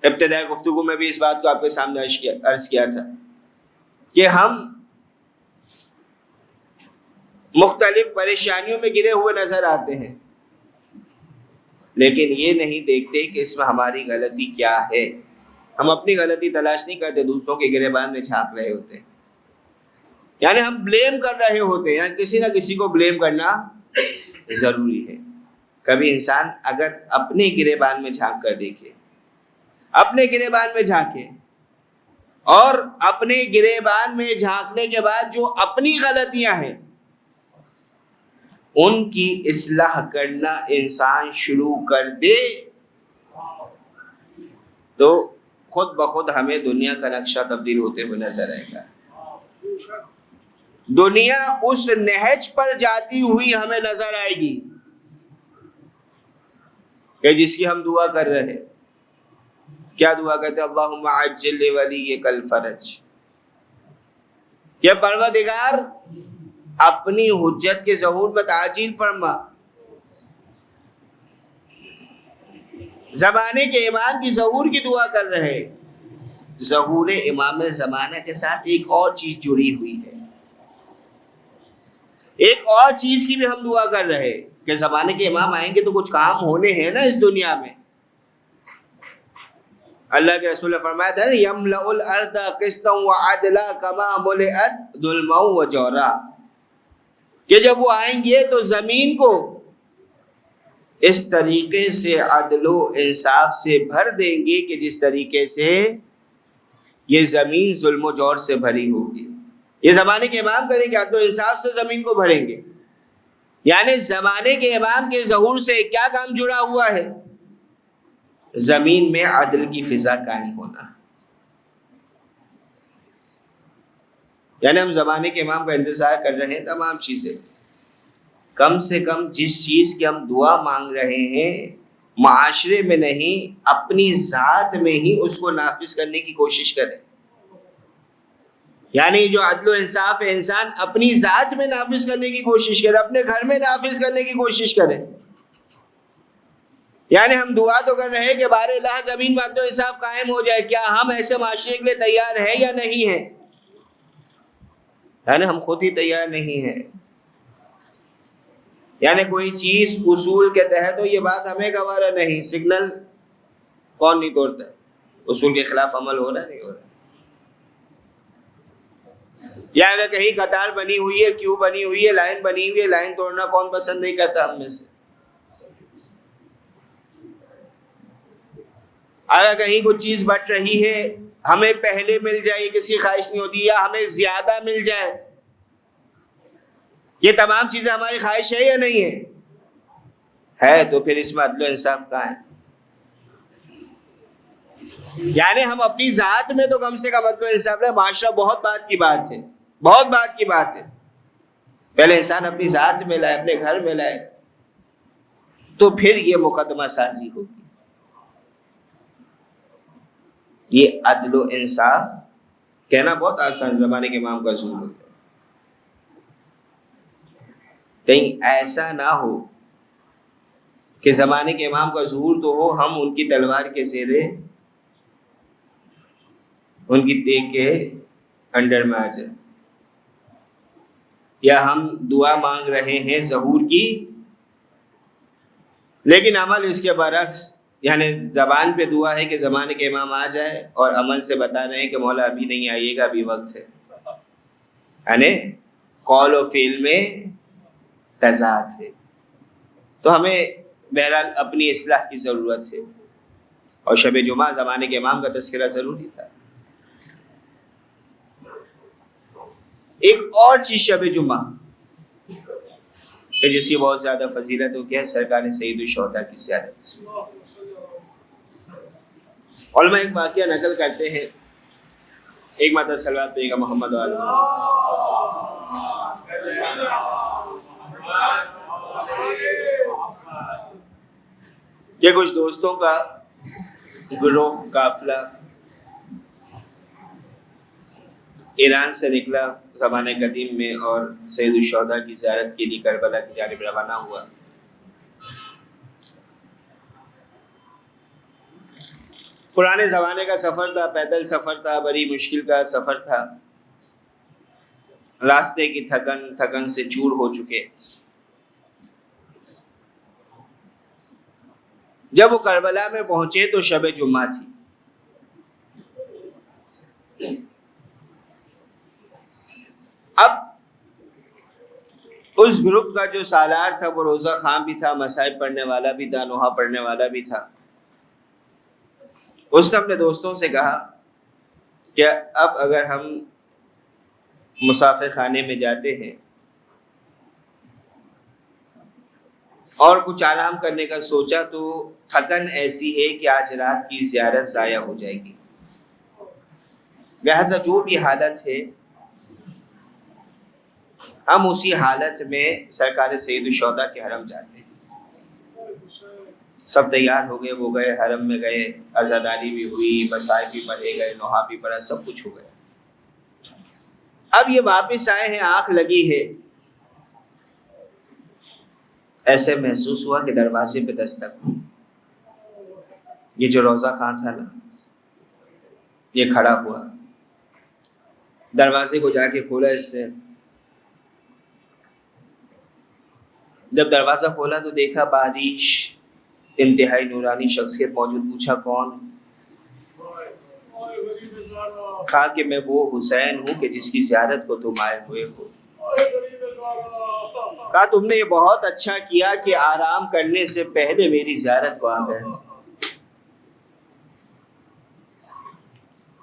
Speaker 2: ابتدائی گفتگو میں بھی اس بات کو آپ کے سامنے عرض کیا تھا کہ ہم مختلف پریشانیوں میں گرے ہوئے نظر آتے ہیں، لیکن یہ نہیں دیکھتے کہ اس میں ہماری غلطی کیا ہے. ہم اپنی غلطی تلاش نہیں کرتے، دوسروں کے گریبان میں جھانک رہے ہوتے ہیں، یعنی ہم بلیم کر رہے ہوتے ہیں، یعنی کسی نہ کسی کو بلیم کرنا ضروری ہے۔ کبھی انسان اگر اپنے گریبان میں جھانک کر دیکھے، اپنے گریبان میں جھانکے، اور اپنے گریبان میں جھانکنے کے بعد جو اپنی غلطیاں ہیں ان کی اصلاح کرنا انسان شروع کر دے تو خود بخود ہمیں دنیا کا نقشہ تبدیل ہوتے ہوئے نظر آئے گا۔ دنیا اس نہج پر جاتی ہوئی ہمیں نظر آئے گی کہ جس کی ہم دعا کر رہے ہیں۔ کیا دعا کرتے؟ اللہم عجل لولیک الفرج، کہ پروردگار اپنی حجت کے ظہور میں تعجیل فرما۔ زمانے کے امام کی ظہور کی دعا کر رہے، ظہور امام زمانہ کے ساتھ ایک اور چیز جڑی ہوئی ہے، ایک اور چیز کی بھی ہم دعا کر رہے کہ زمانے کے امام آئیں گے تو کچھ کام ہونے ہیں نا اس دنیا میں۔ اللہ کے رسول نے فرمایا تھا یملأ الارض قسطا وعدلا کما ملئت ظلما وجورا، کہ جب وہ آئیں گے تو زمین کو اس طریقے سے عدل و انصاف سے بھر دیں گے کہ جس طریقے سے یہ زمین ظلم و جور سے بھری ہوگی۔ یہ زمانے کے امام کریں گے، عدل و انصاف سے زمین کو بھریں گے، یعنی زمانے کے امام کے ظہور سے کیا کام جڑا ہوا ہے؟ زمین میں عدل کی فضا قائم ہونا۔ یعنی ہم زمانے کے امام کا انتظار کر رہے ہیں، تمام چیزیں، کم سے کم جس چیز کی ہم دعا مانگ رہے ہیں معاشرے میں نہیں، اپنی ذات میں ہی اس کو نافذ کرنے کی کوشش کریں۔ یعنی جو عدل و انصاف ہے انسان اپنی ذات میں نافذ کرنے کی کوشش کرے، اپنے گھر میں نافذ کرنے کی کوشش کرے۔ یعنی ہم دعا تو کر رہے ہیں کہ بار الہ زمین میں عدل و انصاف قائم ہو جائے، کیا ہم ایسے معاشرے کے لیے تیار ہیں یا نہیں ہیں؟ یعنی ہم خود ہی تیار نہیں ہیں۔ یعنی کوئی چیز اصول کے تحت ہو، یہ بات ہمیں گوارا نہیں، سگنل کون نہیں توڑتا ہے؟ اصول کے خلاف عمل ہو رہا نہیں ہو رہا؟ یا اگر کہیں قطار بنی ہوئی ہے، کیو بنی ہوئی ہے، لائن بنی ہوئی ہے، لائن توڑنا کون پسند نہیں کرتا ہم میں سے؟ اگر کہیں کچھ چیز بٹ رہی ہے، ہمیں پہلے مل جائے کسی خواہش نہیں ہوتی، یا ہمیں زیادہ مل جائے، یہ تمام چیزیں ہماری خواہش ہے یا نہیں ہے؟ تو پھر اس میں عدل و انصاف کہاں ہے؟ یعنی ہم اپنی ذات میں تو کم سے کم عدل و انصاف رہے، معاشرہ بہت بات کی بات ہے، بہت بات کی بات ہے۔ پہلے انسان اپنی ذات میں لائے، اپنے گھر میں لائے، تو پھر یہ مقدمہ سازی ہوگی۔ یہ عدل و انصاف کہنا بہت آسان، زمانے کے امام کا ظہور ہوتا ہے، کہیں ایسا نہ ہو کہ زمانے کے امام کا ظہور تو ہو، ہم ان کی تلوار کے زیرے، ان کی تیگ کے انڈر میں آ جائے، یا ہم دعا مانگ رہے ہیں ظہور کی لیکن عمل اس کے برعکس، یعنی زبان پہ دعا ہے کہ زمانے کے امام آ جائے، اور عمل سے بتا رہے ہیں کہ مولا ابھی نہیں آئیے گا، ابھی وقت ہے۔ یعنی قول و فعل میں تضاد ہے۔ تو ہمیں بہرحال اپنی اصلاح کی ضرورت ہے، اور شب جمعہ زمانے کے امام کا تذکرہ ضروری تھا۔ ایک اور چیز شب جمعہ کہ جس کی بہت زیادہ فضیلت ہو، کیا ہے؟ سرکار سید الشہداء کی زیارت۔ علماء ایک واقعہ نقل کرتے ہیں، ایک مرتبہ صلوات پہ گا محمد والا، یہ کچھ دوستوں کا گروہ قافلہ ایران سے نکلا زمانے قدیم میں، اور سید الشہداء کی زیارت کے لیے کربلا کی جانب روانہ ہوا۔ پرانے زمانے کا سفر تھا، پیدل سفر تھا، بڑی مشکل کا سفر تھا، راستے کی تھکن سے چور ہو چکے۔ جب وہ کربلا میں پہنچے تو شب جمعہ تھی، اب اس گروپ کا جو سالار تھا وہ روزہ خواں بھی تھا، مصائب پڑھنے والا بھی تھا، نوحہ پڑھنے والا بھی تھا. اس نے اپنے دوستوں سے کہا کہ اب اگر ہم مسافر خانے میں جاتے ہیں اور کچھ آرام کرنے کا سوچا تو تھکن ایسی ہے کہ آج رات کی زیارت ضائع ہو جائے گی، لہذا جو بھی حالت ہے ہم اسی حالت میں سرکار سید الشہداء کے حرم جاتے ہیں. سب تیار ہو گئے، وہ گئے حرم میں گئے، عزاداری بھی ہوئی، مصائب بھی پڑھے گئے، نوحہ بھی پڑھا، سب کچھ ہو گیا. اب یہ واپس آئے ہیں، آنکھ لگی ہے، ایسے محسوس ہوا کہ دروازے پہ دستک ہوئی. یہ جو روزہ خان تھا نا، یہ کھڑا ہوا، دروازے کو جا کے کھولا اس نے. جب دروازہ کھولا تو دیکھا بارش انتہائی نورانی شخصیت موجود. پوچھا کون؟ کہا کہ میں وہ حسین ہوں کہ جس کی زیارت کو تم آئے ہوئے ہو. کہا تم نے یہ بہت اچھا کیا کہ آرام کرنے سے پہلے میری زیارت کو آ گئے.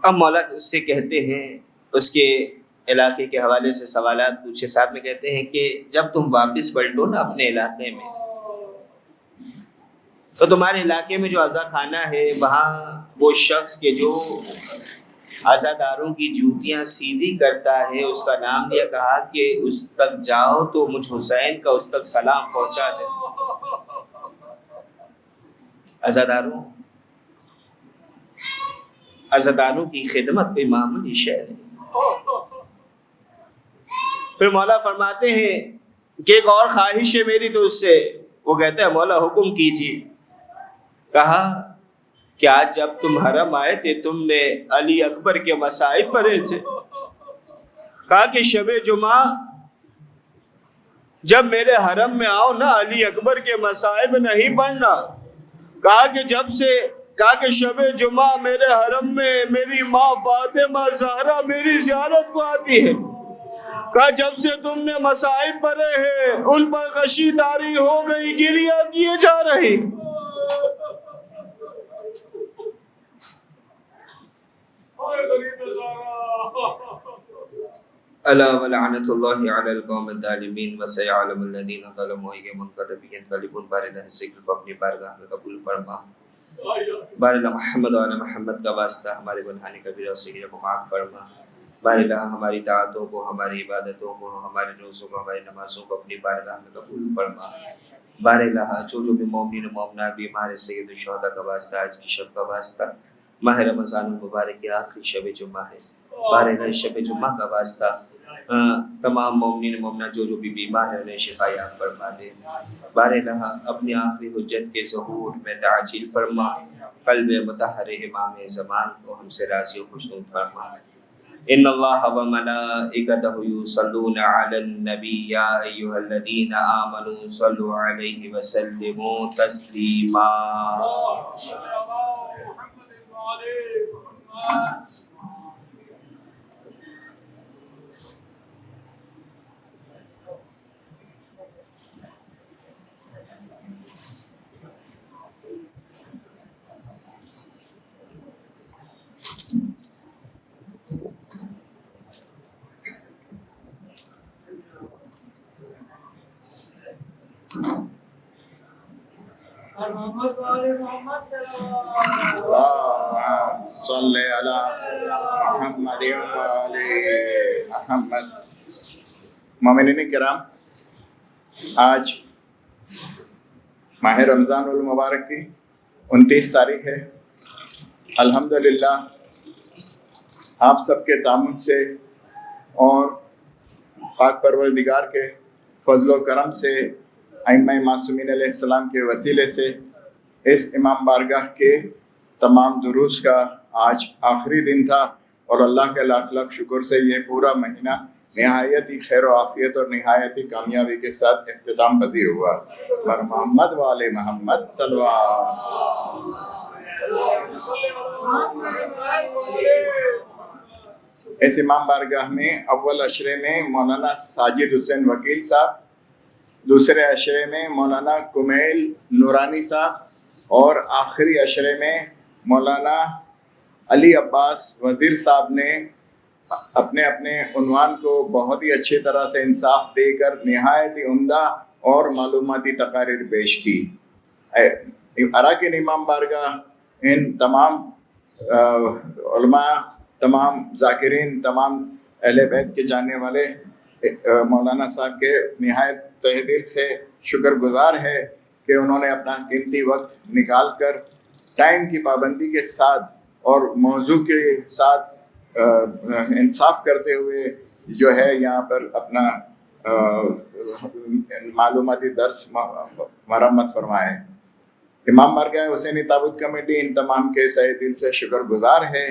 Speaker 2: اب مولا اس سے کہتے ہیں، اس کے علاقے کے حوالے سے سوالات پوچھے، ساتھ میں کہتے ہیں کہ جب تم واپس پلٹو نا اپنے علاقے میں تو تمہارے علاقے میں جو عزا خانہ ہے وہاں وہ شخص کے جو عزاداروں کی جوتیاں سیدھی کرتا ہے اس کا نام لیا، کہا کہ اس تک جاؤ تو مجھ حسین کا اس تک سلام پہنچا دے. عزاداروں کی خدمت کوئی معمولی شے نہیں. پھر مولا فرماتے ہیں کہ ایک اور خواہش ہے میری تو اس سے. وہ کہتے ہیں مولا حکم کیجیے. کہا کہ آج جب تم حرم آئے تھے تم نے علی اکبر کے مصائب پڑھے تھے. کہا کہ شب جمعہ جب میرے حرم میں آؤ نا علی اکبر کے مصائب نہیں پڑھنا. کہا کہ شب جمعہ میرے حرم میں میری ماں فاطمہ زہرا میری زیارت کو آتی ہے. کہا جب سے تم نے مصائب پڑھے ہیں ان پر غشی طاری ہو گئی، گریہ کیے جا رہے. الا ولعنۃ اللہ علی القوم الظالمین وسيعلم الذین ظلموا ای منقلب ينقلبون. بار اللہ ذکر کو اپنی بارگاہ میں قبول فرما. بار اللہ محمد و محمد کا واسطہ ہمارے گناہان کبیرہ و صغیرہ کو معاف فرما. بار اللہ ہماری طاعتوں کو، ہماری عبادتوں کو، ہمارے روزوں کو، ہماری نمازوں کو اپنی بارگاہ میں قبول فرما. بار اللہ جو بھی مومنین و مومنات بھی ہمارے سید الشہداء کا واسطہ، آج کی شب کا واسطہ ماہ رمضان المبارک کی آخری شب جمعہ ہے، بار اللہ شب جمعہ کا واسطہ تمام مومنین و مومنات جو بھی بیمار ہیں انہیں شفا یاب فرما دے. بار اللہ اپنی آخری حجت کے ظہور میں تعجیل فرما. قلب مطہر امام زمان کو ہم سے راضی و خوشنود فرما. ان اللہ و ملائکتہ یصلون علی النبی یا ایھا الذین آمنوا صلوا علیہ وسلموا تسلیما.
Speaker 3: اللهم صل على محمد وآل محمد. مومنین کرام، آج ماہ رمضان المبارک کی 29 تاریخ ہے. الحمدللہ آپ سب کے تعاون سے اور پاک پروردگار کے فضل و کرم سے، ائمہ معصومین علیہ السلام کے وسیلے سے اس امام بارگاہ کے تمام دروس کا آج آخری دن تھا، اور اللہ کے لاکھ لاکھ شکر سے یہ پورا مہینہ نہایت ہی خیر و عافیت اور نہایت ہی کامیابی کے ساتھ اختتام پذیر ہوا. پر محمد وآل محمد صلی اللہ. اس امام بارگاہ میں اول عشرے میں مولانا ساجد حسین وکیل صاحب، دوسرے عشرے میں مولانا کمیل نورانی صاحب اور آخری عشرے میں مولانا علی عباس وزیر صاحب نے اپنے اپنے عنوان کو بہت ہی اچھی طرح سے انصاف دے کر نہایت ہی عمدہ اور معلوماتی تقاریر پیش کی۔ اراکین امام بارگاہ ان تمام علماء، تمام ذاکرین، تمام اہل بیت کے جاننے والے مولانا صاحب کے نہایت تہ دل سے شکر گزار ہے کہ انہوں نے اپنا قیمتی وقت نکال کر ٹائم کی پابندی کے ساتھ اور موضوع کے ساتھ انصاف کرتے ہوئے جو ہے یہاں پر اپنا معلوماتی درس مرمت فرمائے۔ امام بارگاہ حسینی تابوت کمیٹی ان تمام کے تہ دل سے شکر گزار ہے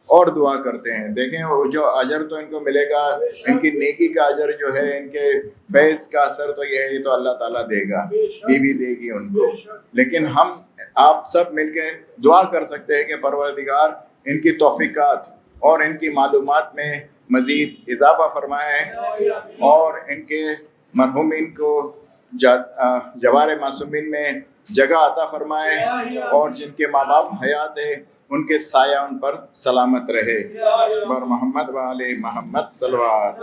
Speaker 3: اور دعا کرتے ہیں۔ دیکھیں وہ جو اجر تو ان کو ملے گا، ان کی نیکی کا اجر جو ہے، ان کے فیض کا اثر تو یہ ہے، یہ تو اللہ تعالیٰ دے گا، بیوی دے گی ان کو، لیکن ہم آپ سب مل کے دعا کر سکتے ہیں کہ پروردگار ان کی توفیقات اور ان کی معلومات میں مزید اضافہ فرمائے اور ان کے مرحومین کو جوار معصومین میں جگہ عطا فرمائے، اور جن کے ماں باپ حیات ہے ان کے سایہ ان پر سلامت رہے۔ بر محمد و آل محمد صلوات۔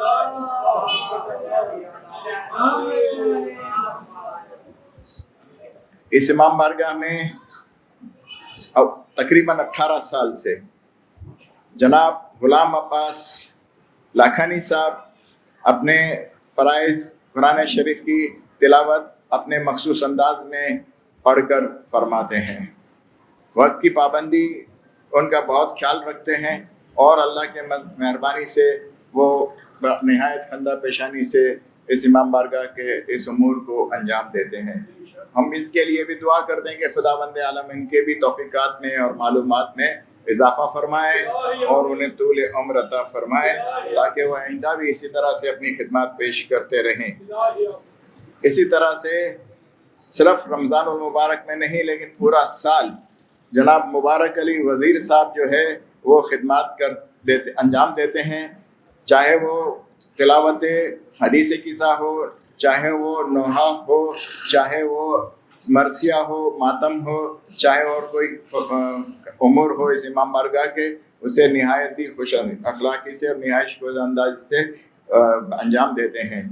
Speaker 3: اس امام بارگاہ میں تقریباً 18 سال سے جناب غلام عباس لاکھانی صاحب اپنے فرائض قرآن شریف کی تلاوت اپنے مخصوص انداز میں پڑھ کر فرماتے ہیں۔ وقت کی پابندی ان کا بہت خیال رکھتے ہیں اور اللہ کے مہربانی سے وہ نہایت خندہ پیشانی سے اس امام بارگاہ کے اس امور کو انجام دیتے ہیں۔ ہم اس کے لیے بھی دعا کرتے ہیں کہ خداوند عالم ان کے بھی توفیقات میں اور معلومات میں اضافہ فرمائے اور انہیں طول عمر عطا فرمائے تاکہ وہ آئندہ بھی اسی طرح سے اپنی خدمات پیش کرتے رہیں۔ اسی طرح سے صرف رمضان المبارک میں نہیں لیکن پورا سال جناب مبارک علی وزیر صاحب جو ہے وہ خدمات انجام دیتے ہیں، چاہے وہ تلاوت حدیث قصہ ہو، چاہے وہ نوحہ ہو، چاہے وہ مرثیہ ہو، ماتم ہو، چاہے اور کوئی امور ہو اس امام بارگاہ کے، اسے نہایت ہی خوش اخلاقی سے اور نہایت خوش اندازی سے انجام دیتے ہیں۔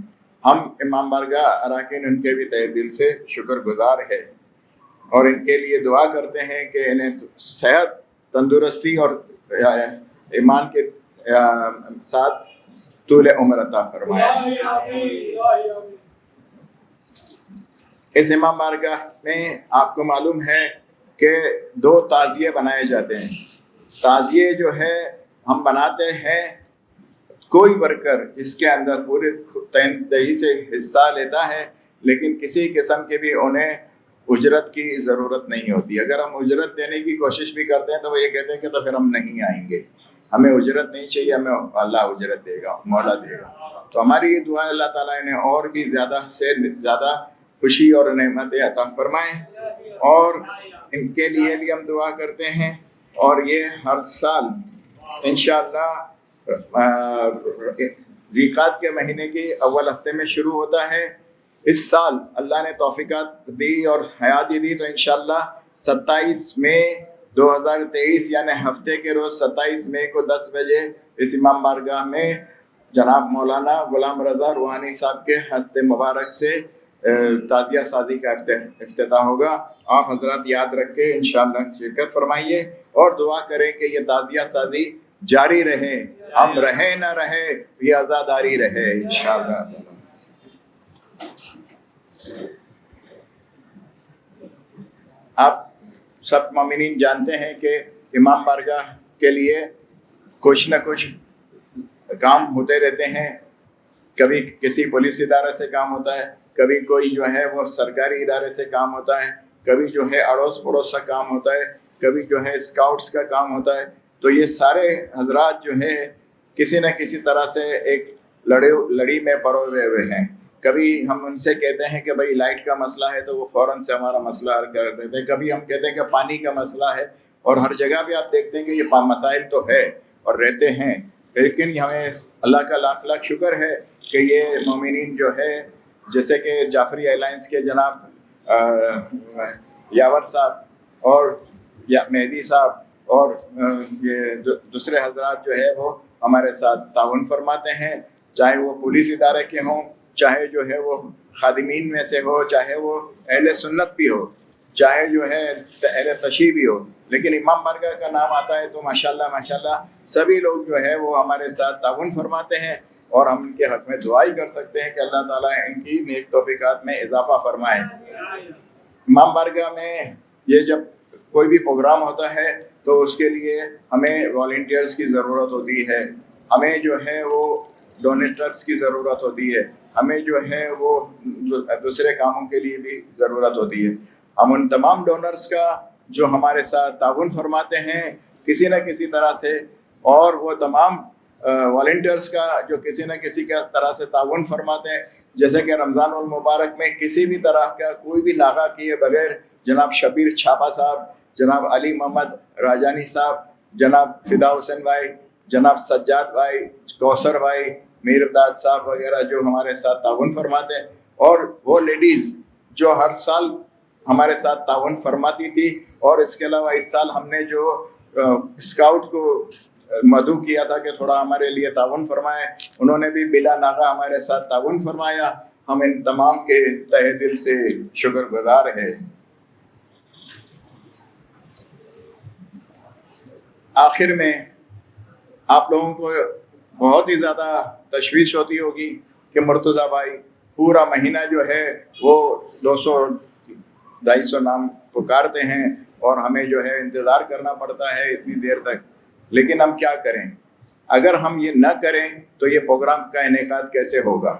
Speaker 3: ہم امام بارگاہ اراکین ان کے بھی تہ دل سے شکر گزار ہے اور ان کے لیے دعا کرتے ہیں کہ انہیں صحت، تندرستی اور ایمان کے ساتھ طول عمر عطا فرمائے۔ اس امام بارگاہ میں آپ کو معلوم ہے کہ 2 تعزیے بنائے جاتے ہیں۔ تعزیے جو ہے ہم بناتے ہیں، کوئی ورکر اس کے اندر پورے تہی سے حصہ لیتا ہے لیکن کسی قسم کی بھی انہیں اجرت کی ضرورت نہیں ہوتی۔ اگر ہم اجرت دینے کی کوشش بھی کرتے ہیں تو وہ یہ کہتے ہیں کہ تو پھر ہم نہیں آئیں گے، ہمیں اجرت نہیں چاہیے، ہمیں اللہ اجرت دے گا، مولا دے گا۔ تو ہماری یہ دعا ہے اللہ تعالیٰ انہیں اور بھی زیادہ سے زیادہ خوشی اور نعمتیں عطا فرمائیں، اور ان کے لیے بھی ہم دعا کرتے ہیں۔ اور یہ ہر سال انشاءاللہ ذیقات کے مہینے کے اول ہفتے میں شروع ہوتا ہے۔ اس سال اللہ نے توفیقات دی اور حیاتی دی تو انشاءاللہ 27 مئی 2023 یعنی ہفتے کے روز 27 مئی کو 10 بجے اس امام بارگاہ میں جناب مولانا غلام رضا روحانی صاحب کے ہست مبارک سے تعزیہ سازی کا افتتاح ہوگا۔ آپ حضرات یاد رکھ کے انشاءاللہ شرکت فرمائیے اور دعا کریں کہ یہ تعزیہ سازی جاری رہے، ہم رہے نہ رہے یہ عزاداری رہے انشاءاللہ تعالی۔ آپ سب مومنین جانتے ہیں کہ امام بارگاہ کے لیے کچھ نہ کچھ کام ہوتے رہتے ہیں، کبھی کسی پولیس ادارے سے کام ہوتا ہے، کبھی کوئی جو ہے وہ سرکاری ادارے سے کام ہوتا ہے، کبھی جو ہے اڑوس پڑوس کا کام ہوتا ہے، کبھی جو ہے اسکاؤٹس کا کام ہوتا ہے۔ تو یہ سارے حضرات جو ہے کسی نہ کسی طرح سے ایک لڑی میں پروئے ہوئے ہیں۔ کبھی ہم ان سے کہتے ہیں کہ بھائی لائٹ کا مسئلہ ہے تو وہ فوراً سے ہمارا مسئلہ حل کر دیتے ہیں، کبھی ہم کہتے ہیں کہ پانی کا مسئلہ ہے، اور ہر جگہ پہ آپ دیکھتے ہیں کہ یہ مسائل تو ہے اور رہتے ہیں، لیکن ہمیں اللہ کا لاکھ لاکھ شکر ہے کہ یہ مومنین جو ہے جیسے کہ جعفری الائنس کے جناب یاور صاحب اور مہدی صاحب اور یہ دوسرے حضرات جو ہے وہ ہمارے ساتھ تعاون فرماتے ہیں، چاہے وہ پولیس ادارے کے ہوں، چاہے جو ہے وہ خادمین میں سے ہو، چاہے وہ اہل سنت بھی ہو، چاہے جو ہے اہل تشیع بھی ہو، لیکن امام بارگاہ کا نام آتا ہے تو ماشاءاللہ سبھی لوگ جو ہے وہ ہمارے ساتھ تعاون فرماتے ہیں، اور ہم ان کے حق میں دعائی کر سکتے ہیں کہ اللہ تعالیٰ ان کی نیک توفیقات میں اضافہ فرمائے۔ امام بارگاہ میں یہ جب کوئی بھی پروگرام ہوتا ہے تو اس کے لیے ہمیں والنٹیئرس کی ضرورت ہوتی ہے، ہمیں جو ہے وہ ڈونیٹرس کی ضرورت ہوتی ہے، ہمیں جو ہے وہ دوسرے کاموں کے لیے بھی ضرورت ہوتی ہے۔ ہم ان تمام ڈونرز کا جو ہمارے ساتھ تعاون فرماتے ہیں کسی نہ کسی طرح سے، اور وہ تمام والنٹیئرس کا جو کسی نہ کسی کا طرح سے تعاون فرماتے ہیں، جیسے کہ رمضان المبارک میں کسی بھی طرح کا کوئی بھی ناغہ کیے بغیر جناب شبیر چھاپا صاحب، جناب علی محمد راجانی صاحب، جناب فدا حسین بھائی، جناب سجاد بھائی، کوثر بھائی، میر ابداد صاحب وغیرہ جو ہمارے ساتھ تعاون فرماتے ہیں، اور وہ لیڈیز جو ہر سال ہمارے ساتھ تعاون فرماتی تھی، اور اس کے علاوہ اس سال ہم نے جو اسکاؤٹ کو مدعو کیا تھا کہ تھوڑا ہمارے لیے تعاون فرمائے، انہوں نے بھی بلا ناغہ ہمارے ساتھ تعاون فرمایا۔ ہم ان تمام کے تہہ دل سے شکر گزار ہیں۔ آخر میں آپ لوگوں کو بہت ہی زیادہ تشویش ہوتی ہوگی کہ مرتضیٰ بھائی پورا مہینہ جو ہے وہ 200-250 نام پکارتے ہیں اور ہمیں جو ہے انتظار کرنا پڑتا ہے اتنی دیر تک، لیکن ہم کیا کریں؟ اگر ہم یہ نہ کریں تو یہ پروگرام کا انعقاد کیسے ہوگا؟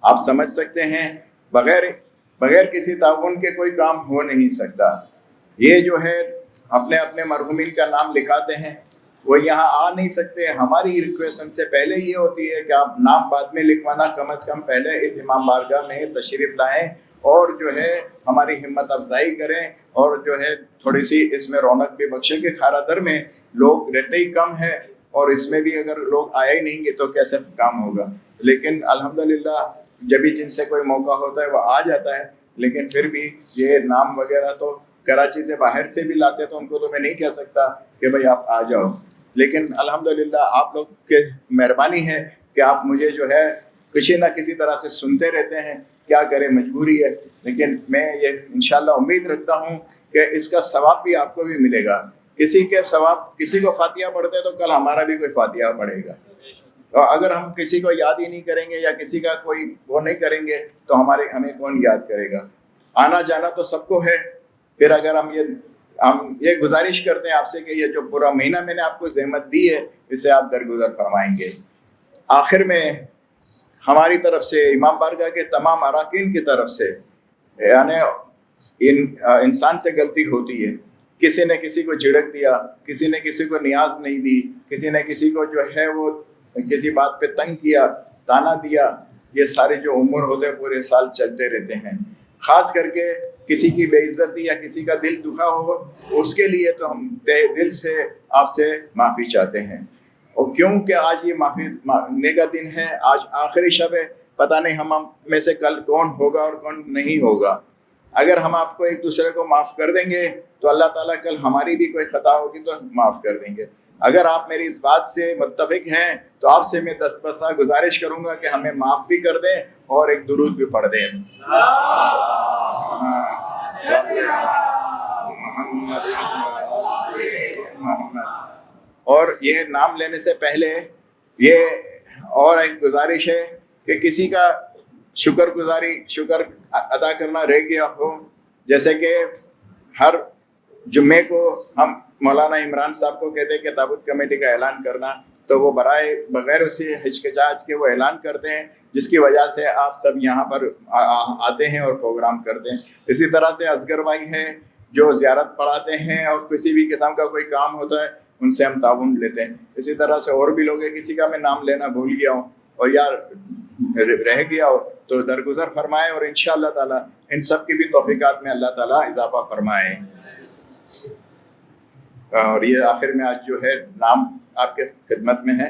Speaker 3: آپ سمجھ سکتے ہیں بغیر کسی تعاون کے کوئی کام ہو نہیں سکتا۔ یہ جو ہے اپنے اپنے مرحومین کا نام لکھاتے ہیں، وہ یہاں آ نہیں سکتے۔ ہماری ریکویسٹ ان سے پہلے یہ ہوتی ہے کہ آپ نام بعد میں لکھوانا، کم از کم پہلے اس امام بارگاہ میں تشریف لائیں اور جو ہے ہماری ہمت افزائی کریں، اور جو ہے تھوڑی سی اس میں رونق بھی بخشے کہ کھارا در میں لوگ رہتے ہی کم ہے، اور اس میں بھی اگر لوگ آیا ہی نہیں گے تو کیسے کام ہوگا؟ لیکن الحمدللہ جب بھی جن سے کوئی موقع ہوتا ہے وہ آ جاتا ہے، لیکن پھر بھی یہ نام وغیرہ تو کراچی سے باہر سے بھی لاتے تو ان کو تو میں نہیں کہہ سکتا کہ بھائی آپ آ جاؤ، لیکن الحمدللہ آپ لوگ کے مہربانی ہے کہ آپ مجھے جو ہے کسی نہ کسی طرح سے سنتے رہتے ہیں، کیا کریں مجبوری ہے، لیکن میں یہ انشاءاللہ امید رکھتا ہوں کہ اس کا ثواب بھی آپ کو بھی ملے گا۔ کسی کے ثواب، کسی کو فاتحہ پڑھتے تو کل ہمارا بھی کوئی فاتحہ پڑھے گا، اور اگر ہم کسی کو یاد ہی نہیں کریں گے یا کسی کا کوئی وہ نہیں کریں گے تو ہمیں کون یاد کرے گا؟ آنا جانا تو سب کو ہے۔ پھر اگر ہم یہ گزارش کرتے ہیں آپ سے کہ یہ جو پورا مہینہ میں نے آپ کو زحمت دی ہے اسے آپ درگزر فرمائیں گے۔ آخر میں ہماری طرف سے، امام بارگاہ کے تمام اراکین کی طرف سے، یعنی انسان سے غلطی ہوتی ہے، کسی نے کسی کو جھڑک دیا، کسی نے کسی کو نیاز نہیں دی، کسی نے کسی کو جو ہے وہ کسی بات پہ تنگ کیا، تانا دیا، یہ سارے جو امور ہوتے ہیں پورے سال چلتے رہتے ہیں۔ خاص کر کے کسی کی بے عزتی یا کسی کا دل دکھا ہو، اس کے لیے تو ہم تہ دل سے آپ سے معافی چاہتے ہیں، اور کیونکہ آج یہ معافی مانگنے کا دن ہے، آج آخری شب ہے، پتہ نہیں ہم میں سے کل کون ہوگا اور کون نہیں ہوگا۔ اگر ہم آپ کو ایک دوسرے کو معاف کر دیں گے تو اللہ تعالیٰ کل ہماری بھی کوئی خطا ہوگی تو معاف کر دیں گے۔ اگر آپ میری اس بات سے متفق ہیں تو آپ سے میں دستبردار گزارش کروں گا کہ ہمیں معاف بھی کر دیں اور ایک درود بھی پڑھ دیں۔ اور یہ نام لینے سے پہلے یہ اور ایک گزارش ہے کہ کسی کا شکر ادا کرنا رہ گیا ہو، جیسے کہ ہر جمعے کو ہم مولانا عمران صاحب کو کہتے ہیں کہ تابوت کمیٹی کا اعلان کرنا، تو وہ برائے بغیر اسی ہچکچاہٹ کے وہ اعلان کرتے ہیں، جس کی وجہ سے آپ سب یہاں پر آتے ہیں اور پروگرام کرتے ہیں۔ اسی طرح سے اصغر بھائی ہیں جو زیارت پڑھاتے ہیں اور کسی بھی قسم کا کوئی کام ہوتا ہے ان سے ہم تعاون لیتے ہیں۔ اسی طرح سے اور بھی لوگ ہیں، کسی کا میں نام لینا بھول گیا ہوں اور یا رہ گیا ہو تو درگزر فرمائے، اور انشاءاللہ تعالی ان سب کی بھی توفیقات میں اللہ تعالیٰ اضافہ فرمائے۔ اور یہ آخر میں آج جو ہے نام آپ کے خدمت میں ہے۔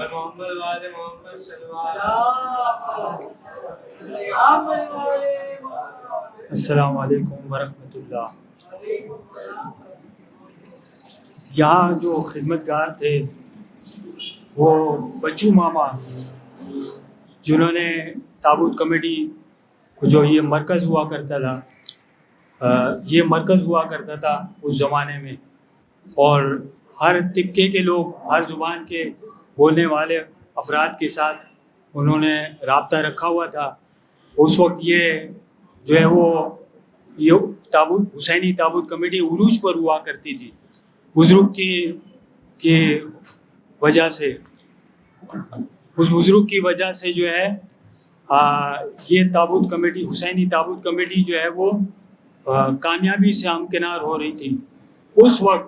Speaker 4: محمد والے محمد صلی اللہ علیہ وسلم.
Speaker 1: السلام علیکم ورحمۃ اللہ. یہاں جو خدمت گار تھے وہ بچو ماما، جنہوں نے تابوت کمیٹی کو، جو یہ مرکز ہوا کرتا تھا، یہ مرکز ہوا کرتا تھا اس زمانے میں، اور ہر طبقے کے لوگ، ہر زبان کے بولنے والے افراد کے ساتھ انہوں نے رابطہ رکھا ہوا تھا. اس وقت یہ جو ہے وہ یہ تابوت، حسینی تابوت کمیٹی عروج پر ہوا کرتی تھی. بزرگ کی وجہ سے، اس بزرگ کی وجہ سے جو ہے یہ تابوت کمیٹی، حسینی تابوت کمیٹی جو ہے وہ کامیابی سے ہمکنار ہو رہی تھی. اس وقت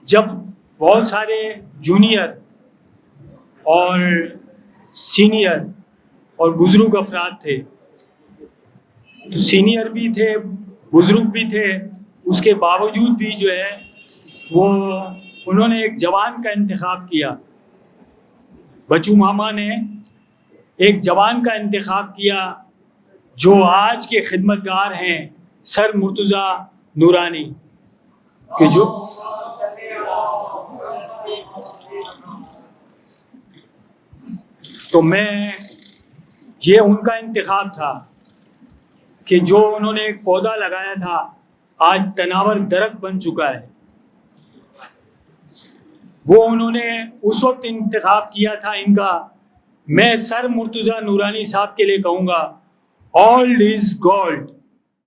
Speaker 1: جب بہت سارے جونیئر اور سینئر اور بزرگ افراد تھے، تو سینئر بھی تھے، بزرگ بھی تھے، اس کے باوجود بھی جو ہے وہ انہوں نے ایک جوان کا انتخاب کیا. بچو ماما نے ایک جوان کا انتخاب کیا جو آج کے خدمت گار ہیں، سر مرتضی نورانی، کہ جو تو میں یہ ان کا انتخاب تھا کہ جو انہوں نے ایک پودا لگایا تھا آج تناور درخت بن چکا ہے، وہ انہوں نے اس وقت انتخاب کیا تھا ان کا. میں سر مرتضی نورانی صاحب کے لیے کہوں گا، اولڈ از گولڈ.